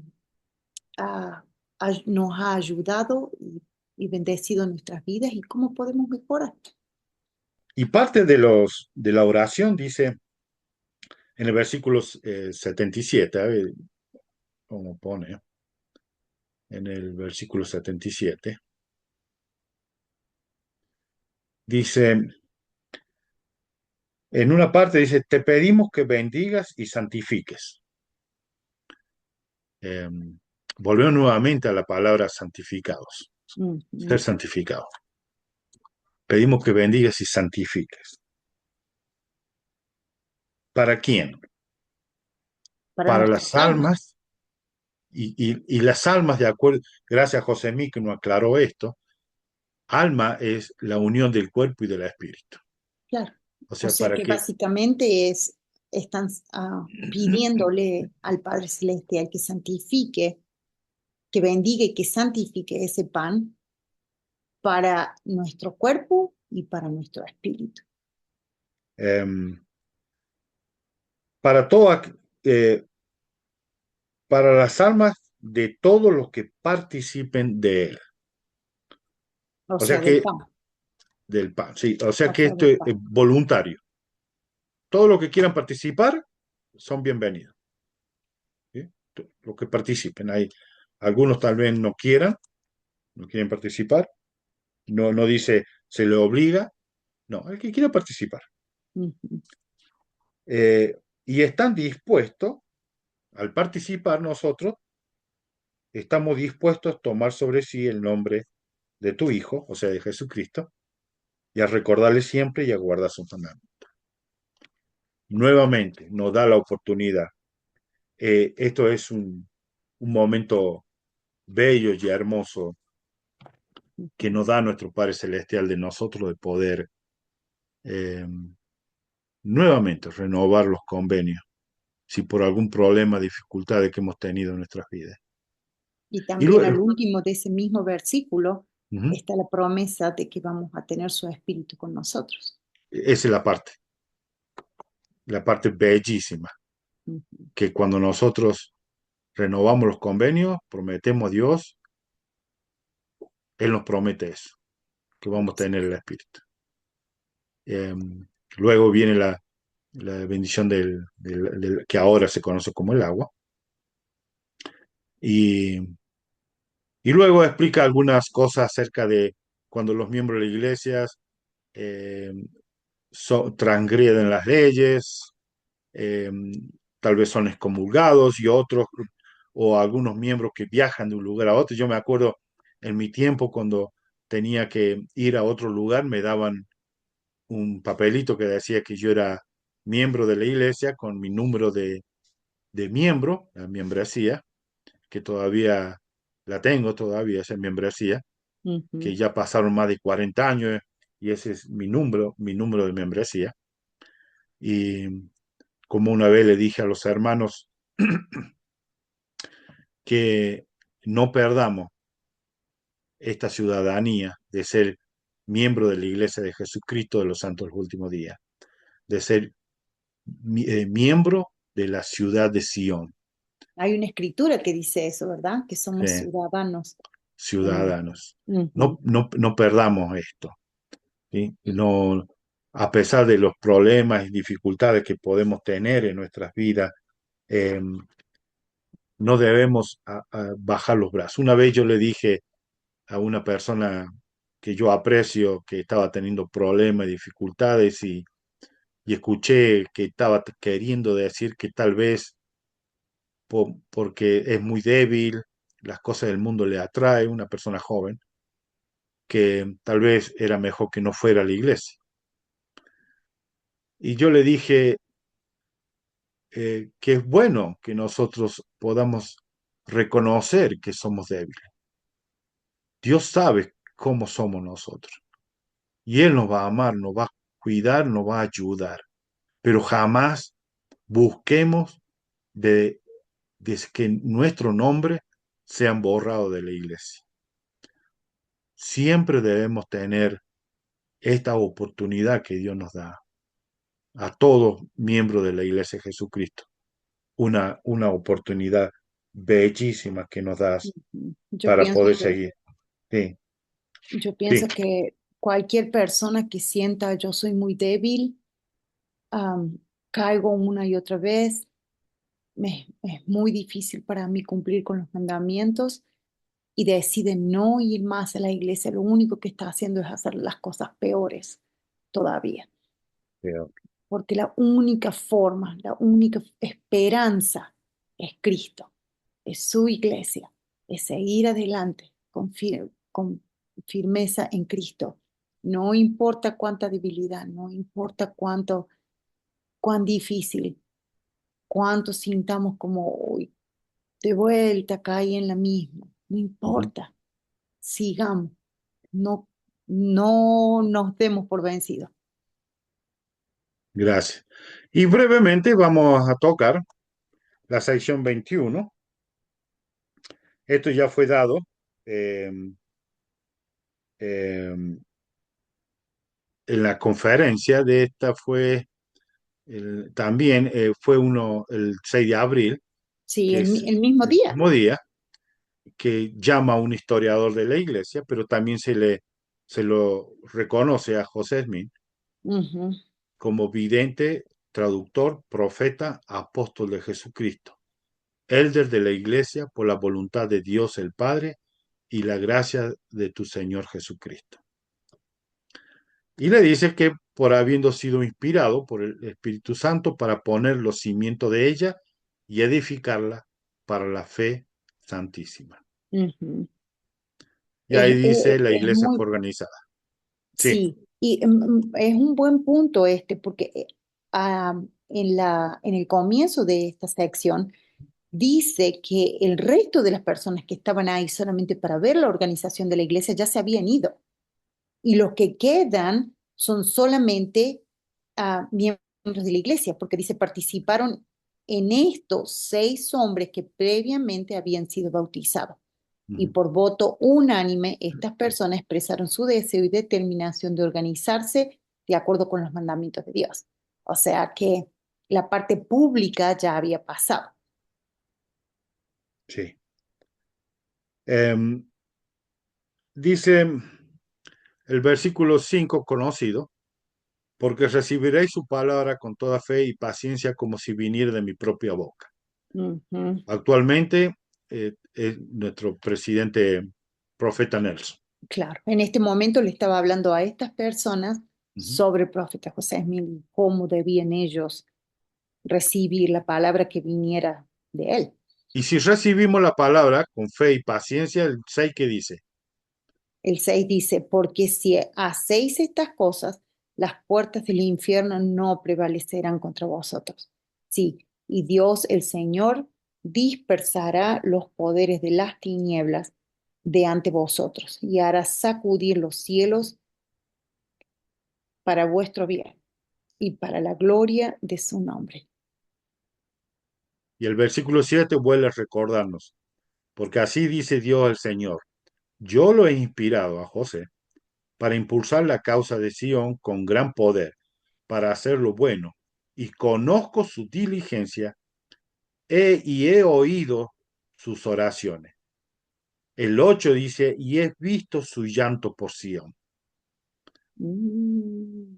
ah, nos ha ayudado y bendecido nuestras vidas y cómo podemos mejorar. Y parte de la oración dice en el versículo 77, a ver cómo pone, en el versículo 77, dice, En una parte dice, te pedimos que bendigas y santifiques. Eh, Volvemos nuevamente a la palabra santificados, ser Ujú. santificados. Pedimos que bendigas y santifiques. ¿Para quién? Para Para nuestras las almas. almas y las almas, de acuerdo, gracias a José Mí que nos aclaró esto, alma es la unión del cuerpo y del espíritu. Claro. O O sea, sea para que que básicamente están pidiéndole al Padre Celestial que santifique, que bendiga y que santifique ese pan para nuestro cuerpo y para nuestro espíritu. em, para todo, eh, para las almas de todos los que participen de él. O O sea sea, del que pan. del pan, sí, o sea O que sea, esto del es pan. voluntario. Todos los que quieran participar son bienvenidos. ¿Sí? Los que participen. Hay algunos tal vez no quieran, no quieren participar. No, no dice se le obliga. No, el que quiera participar. Ujú. Y están dispuestos, al participar nosotros, estamos dispuestos a tomar sobre sí el nombre de tu Hijo, o sea, de Jesucristo, y a recordarle siempre y a guardar su mandamiento. Nuevamente, nos da la oportunidad. Esto es un momento bello y hermoso que nos da nuestro Padre Celestial de nosotros de poder eh, nuevamente renovar los convenios, si por algún problema, dificultades que hemos tenido en nuestras vidas. Y Y también al luego, último de ese mismo versículo uh-huh, está la promesa de que vamos a tener su espíritu con nosotros. esa es la parte bellísima, Ujú. que cuando nosotros renovamos los convenios, prometemos a Dios, Él nos promete eso, que vamos a Así tener es. el Espíritu. Eh, Luego viene la bendición que ahora se conoce como el agua. Y, y luego explica algunas cosas acerca de cuando los miembros de la iglesia eh, transgreden las leyes, eh, tal vez son excomulgados y otros, o algunos miembros que viajan de un lugar a otro. Yo me acuerdo en mi tiempo cuando tenía que ir a otro lugar, me daban un papelito que decía que yo era miembro de la iglesia con mi número de miembro, la membresía, que todavía la tengo, todavía esa membresía, Ujú. que ya pasaron más de 40 años y ese es mi número de membresía. Y como una vez le dije a los hermanos que no perdamos esta ciudadanía de ser miembro de la Iglesia de Jesucristo de los Santos de los Últimos Días, de ser miembro de la ciudad de Sion, Hay una escritura que dice eso, ¿verdad? Que somos eh, ciudadanos. En- ciudadanos. Ujú. No perdamos esto, ¿sí? No, a pesar de los problemas y dificultades que podemos tener en nuestras vidas, eh, no debemos bajar los brazos. Una vez yo le dije a una persona que yo aprecio que estaba teniendo problemas y dificultades y escuché que estaba queriendo decir que tal vez porque es muy débil, las cosas del mundo le atrae, una persona joven, que tal vez era mejor que no fuera a la iglesia. Y yo le dije que es bueno que nosotros podamos reconocer que somos débiles. Dios sabe cómo somos nosotros. Y Él nos va a amar, nos va a cuidar, nos va a ayudar. Pero jamás busquemos de, de que nuestro nombre sean borrados de la iglesia. Siempre debemos tener esta oportunidad que Dios nos da a todos miembros de la iglesia de Jesucristo. Una oportunidad bellísima que nos das Ujú. para poder seguir. Sí, Yo sí, pienso que cualquier persona que sienta yo soy muy débil, am, caigo una y otra vez, es muy difícil para mí cumplir con los mandamientos y decide no ir más a la iglesia, lo único que está haciendo es hacer las cosas peores todavía. sí. porque la única forma, la única esperanza es Cristo, es su iglesia, es seguir adelante con firmeza en Cristo. No importa cuánta debilidad, no importa cuán difícil, cuánto sintamos como "Uy, de vuelta caí en la misma". No Ujú. importa, sigamos, no, no nos demos por vencidos. Gracias. Y brevemente vamos a tocar la sección 21. Esto ya fue dado eh, eh, en la conferencia de esta fue también fue el 6 de abril, Sí, que es el mismo el día. mismo día, que llama a un historiador de la iglesia, pero también se lo reconoce a José Smith Ujú. como vidente, traductor, profeta, apóstol de Jesucristo, elder de la iglesia por la voluntad de Dios el Padre y la gracia de tu Señor Jesucristo. Y le dice que por habiendo sido inspirado por el Espíritu Santo para poner los cimientos de ella y edificarla para la fe santísima. Ujú. Y ahí dice, la Es iglesia muy, fue organizada. Sí. sí, y es un buen punto este, porque en el comienzo de esta sección dice que el resto de las personas que estaban ahí solamente para ver la organización de la iglesia ya se habían ido, y los que quedan son solamente miembros de la iglesia, porque dice participaron en estos 6 hombres que previamente habían sido bautizados. Y Ujú. por voto unánime, estas personas expresaron su deseo y determinación de organizarse de acuerdo con los mandamientos de Dios. O sea que la parte pública ya había pasado. Sí. Em, dice el versículo 5 conocido, porque recibiréis su palabra con toda fe y paciencia como si viniera de mi propia boca. Ujú. Actualmente es nuestro presidente, profeta Nelson. Claro, en este momento le estaba hablando a estas personas Ujú. sobre el profeta José Smith, cómo debían ellos recibir la palabra que viniera de él. Y si recibimos la palabra con fe y paciencia, el 6 que dice, El 6 dice, porque si hacéis estas cosas, las puertas del infierno no prevalecerán contra vosotros. Sí, y Dios el Señor dispersará los poderes de las tinieblas de ante vosotros y hará sacudir los cielos para vuestro bien y para la gloria de su nombre. y el versículo 7 vuelve a recordarnos, porque así dice Dios el Señor, yo lo he inspirado a José para impulsar la causa de Sión con gran poder, para hacer lo bueno, y conozco su diligencia y he oído sus oraciones. El 8 dice, y he visto su llanto por Sión. Mm.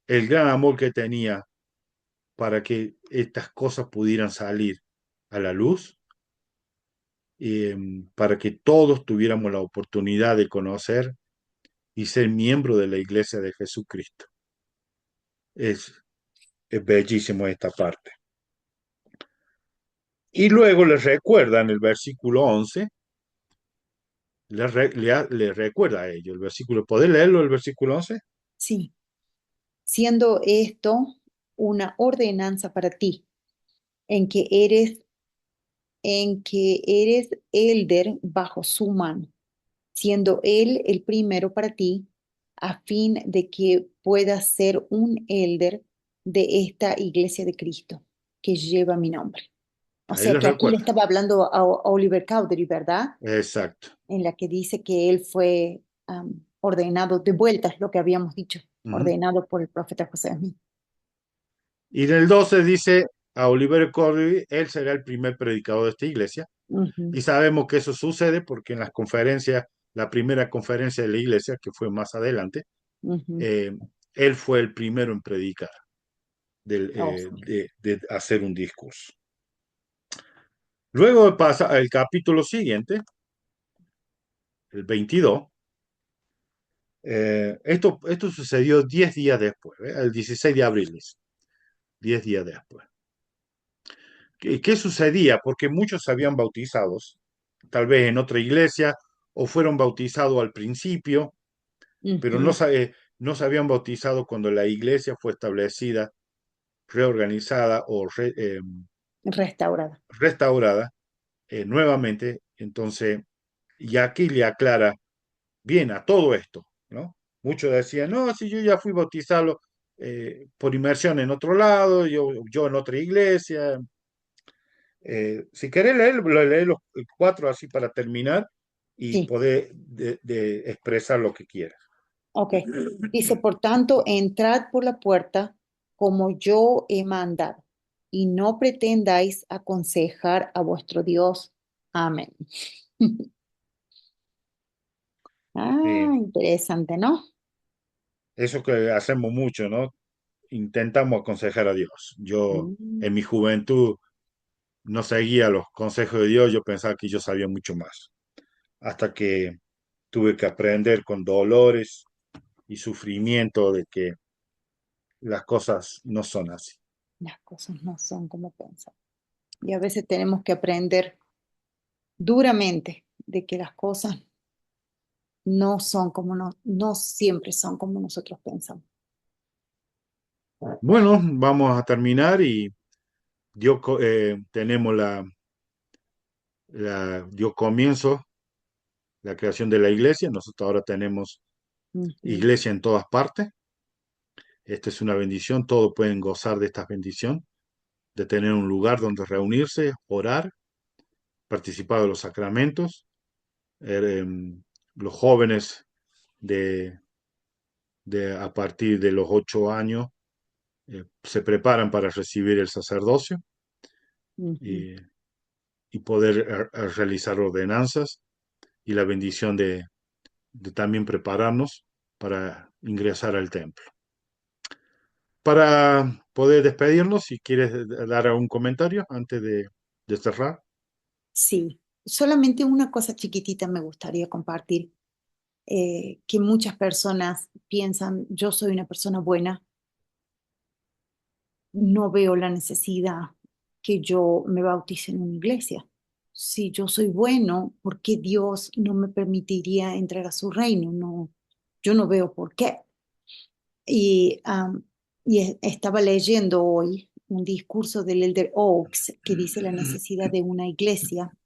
El gran amor que tenía para que estas cosas pudieran salir a la luz, para que todos tuviéramos la oportunidad de conocer y ser miembro de la iglesia de Jesucristo. Es, es bellísimo esta parte. Y luego les recuerda en el versículo 11, le recuerda a ellos el versículo. ¿Podés leerlo el versículo 11? Sí, siendo esto una ordenanza para ti, en que eres, en que eres elder bajo su mano, siendo él el primero para ti, a fin de que puedas ser un elder de esta iglesia de Cristo, que lleva mi nombre. O Ahí sea les que aquí le recuerda. estaba hablando a Oliver Cowdery, ¿verdad? Exacto. En la que dice que él fue ordenado de vuelta, es lo que habíamos dicho, Ujú. ordenado por el profeta José Smith. Y en el 12 dice a Oliver Corby, él será el primer predicador de esta iglesia. Ujú, Y sabemos que eso sucede porque en las conferencias, la primera conferencia de la iglesia, que fue más adelante, ujú. eh, él fue el primero en predicar, Oh, sí. de hacer un discurso. Luego pasa al capítulo siguiente, el 22. Esto sucedió 10 días después, el 16 de abril. 10 días después. ¿Qué sucedía? Porque muchos se habían bautizados, tal vez en otra iglesia, o fueron bautizados al principio, pero Ujú. no se habían bautizado cuando la iglesia fue establecida, reorganizada o Restaurada. restaurada nuevamente. Entonces, y aquí le aclara bien a todo esto, ¿no? Muchos decían, no, si yo ya fui bautizado por inmersión en otro lado, yo en otra iglesia. Si querés leer, lo lees los cuatro así para terminar y Sí, poder de expresar lo que quieras. ok. Dice, por tanto, entrad por la puerta como yo he mandado, y no pretendáis aconsejar a vuestro Dios. Amén. Ah, Sí, interesante, ¿no? eso que hacemos mucho, ¿no? Intentamos aconsejar a Dios. Yo Mm, en mi juventud no seguía los consejos de Dios, yo pensaba que yo sabía mucho más, hasta que tuve que aprender con dolores y sufrimiento de que las cosas no son así. las cosas no son como pensamos. Y a veces tenemos que aprender duramente de que las cosas no son como no siempre son como nosotros pensamos. Bueno, vamos a terminar y tenemos dio comienzo la creación de la iglesia. Nosotros ahora tenemos Ujú, iglesia en todas partes. Esta es una bendición. Todos pueden gozar de esta bendición, de tener un lugar donde reunirse, orar, participar de los sacramentos. Los jóvenes de, a partir de los 8 años se preparan para recibir el sacerdocio ujú. y, y poder realizar ordenanzas y la bendición de también prepararnos para ingresar al templo. Para poder despedirnos, si quieres dar algún comentario antes de cerrar. Sí, solamente una cosa chiquitita me gustaría compartir, que muchas personas piensan, yo soy una persona buena, no veo la necesidad que yo me bautice en una iglesia. Si yo soy bueno, ¿por qué Dios no me permitiría entrar a su reino? No, yo no veo por qué. Y, estaba leyendo hoy un discurso del Elder Oaks que dice la necesidad de una iglesia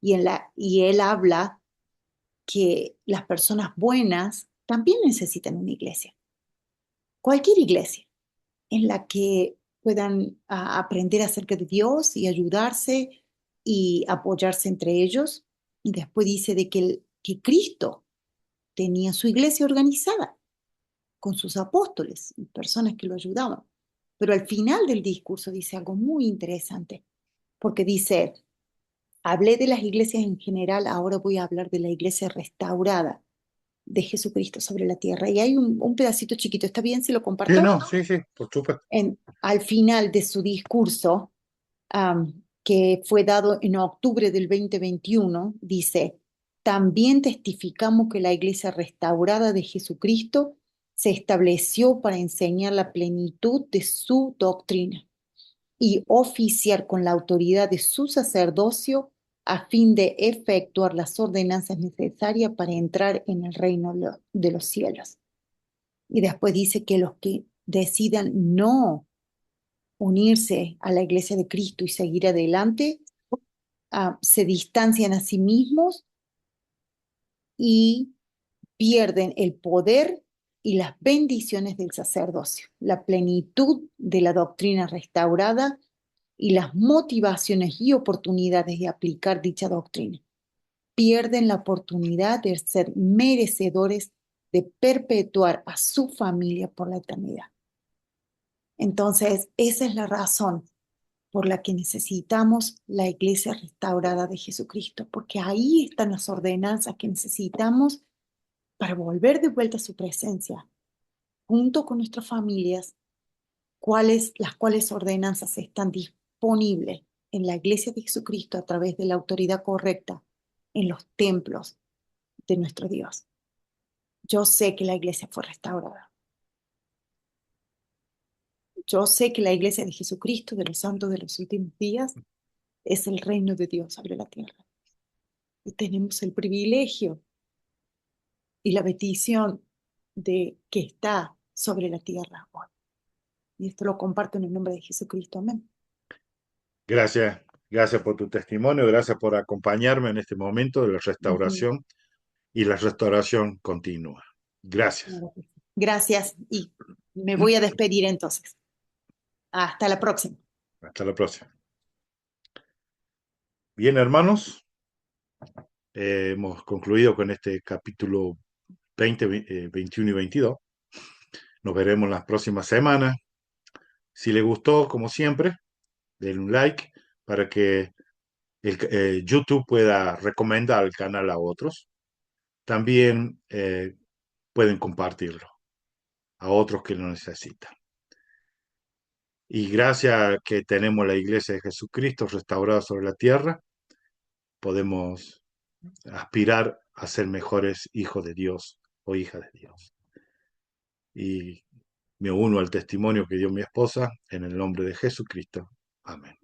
y él habla que las personas buenas también necesitan una iglesia, cualquier iglesia en la que puedan aprender acerca de Dios y ayudarse y apoyarse entre ellos. Y después dice de que Cristo tenía su iglesia organizada con sus apóstoles y personas que lo ayudaban. Pero al final del discurso dice algo muy interesante, porque dice, hablé de las iglesias en general, ahora voy a hablar de la iglesia restaurada de Jesucristo sobre la tierra. Y hay un pedacito chiquito, ¿está bien si lo Sí, comparto? no, sí, sí, por supuesto. Al final de su discurso, que fue dado en octubre del 2021, dice, también testificamos que la iglesia restaurada de Jesucristo se estableció para enseñar la plenitud de su doctrina y oficiar con la autoridad de su sacerdocio a fin de efectuar las ordenanzas necesarias para entrar en el reino de los cielos. Y después dice que los que decidan no unirse a la iglesia de Cristo y seguir adelante, se distancian a sí mismos y pierden el poder y las bendiciones del sacerdocio, la plenitud de la doctrina restaurada y las motivaciones y oportunidades de aplicar dicha doctrina. Pierden la oportunidad de ser merecedores de perpetuar a su familia por la eternidad. Entonces, esa es la razón por la que necesitamos la iglesia restaurada de Jesucristo, porque ahí están las ordenanzas que necesitamos para volver de vuelta a su presencia, junto con nuestras familias, las cuales ordenanzas están disponibles en la iglesia de Jesucristo a través de la autoridad correcta en los templos de nuestro Dios. Yo sé que la iglesia fue restaurada. yo sé que la iglesia de Jesucristo, de los santos de los últimos días, es el reino de Dios sobre la tierra. Y tenemos el privilegio y la bendición de que está sobre la tierra hoy. Y esto lo comparto en el nombre de Jesucristo. Amén. Gracias, gracias por tu testimonio, gracias por acompañarme en este momento de la Ujú. restauración y la restauración continua. Gracias. Claro que sí. Gracias y me voy a despedir entonces. Hasta la próxima. Hasta la próxima. Bien, hermanos, hemos concluido con este capítulo 20, 21 y 22. Nos veremos las próximas semanas. Si les gustó, como siempre, denle un like para que YouTube pueda recomendar el canal a otros. También pueden compartirlo a otros que lo necesitan. Y gracias a que tenemos la Iglesia de Jesucristo restaurada sobre la tierra, podemos aspirar a ser mejores hijos de Dios o hijas de Dios. Y me uno al testimonio que dio mi esposa en el nombre de Jesucristo. Amén.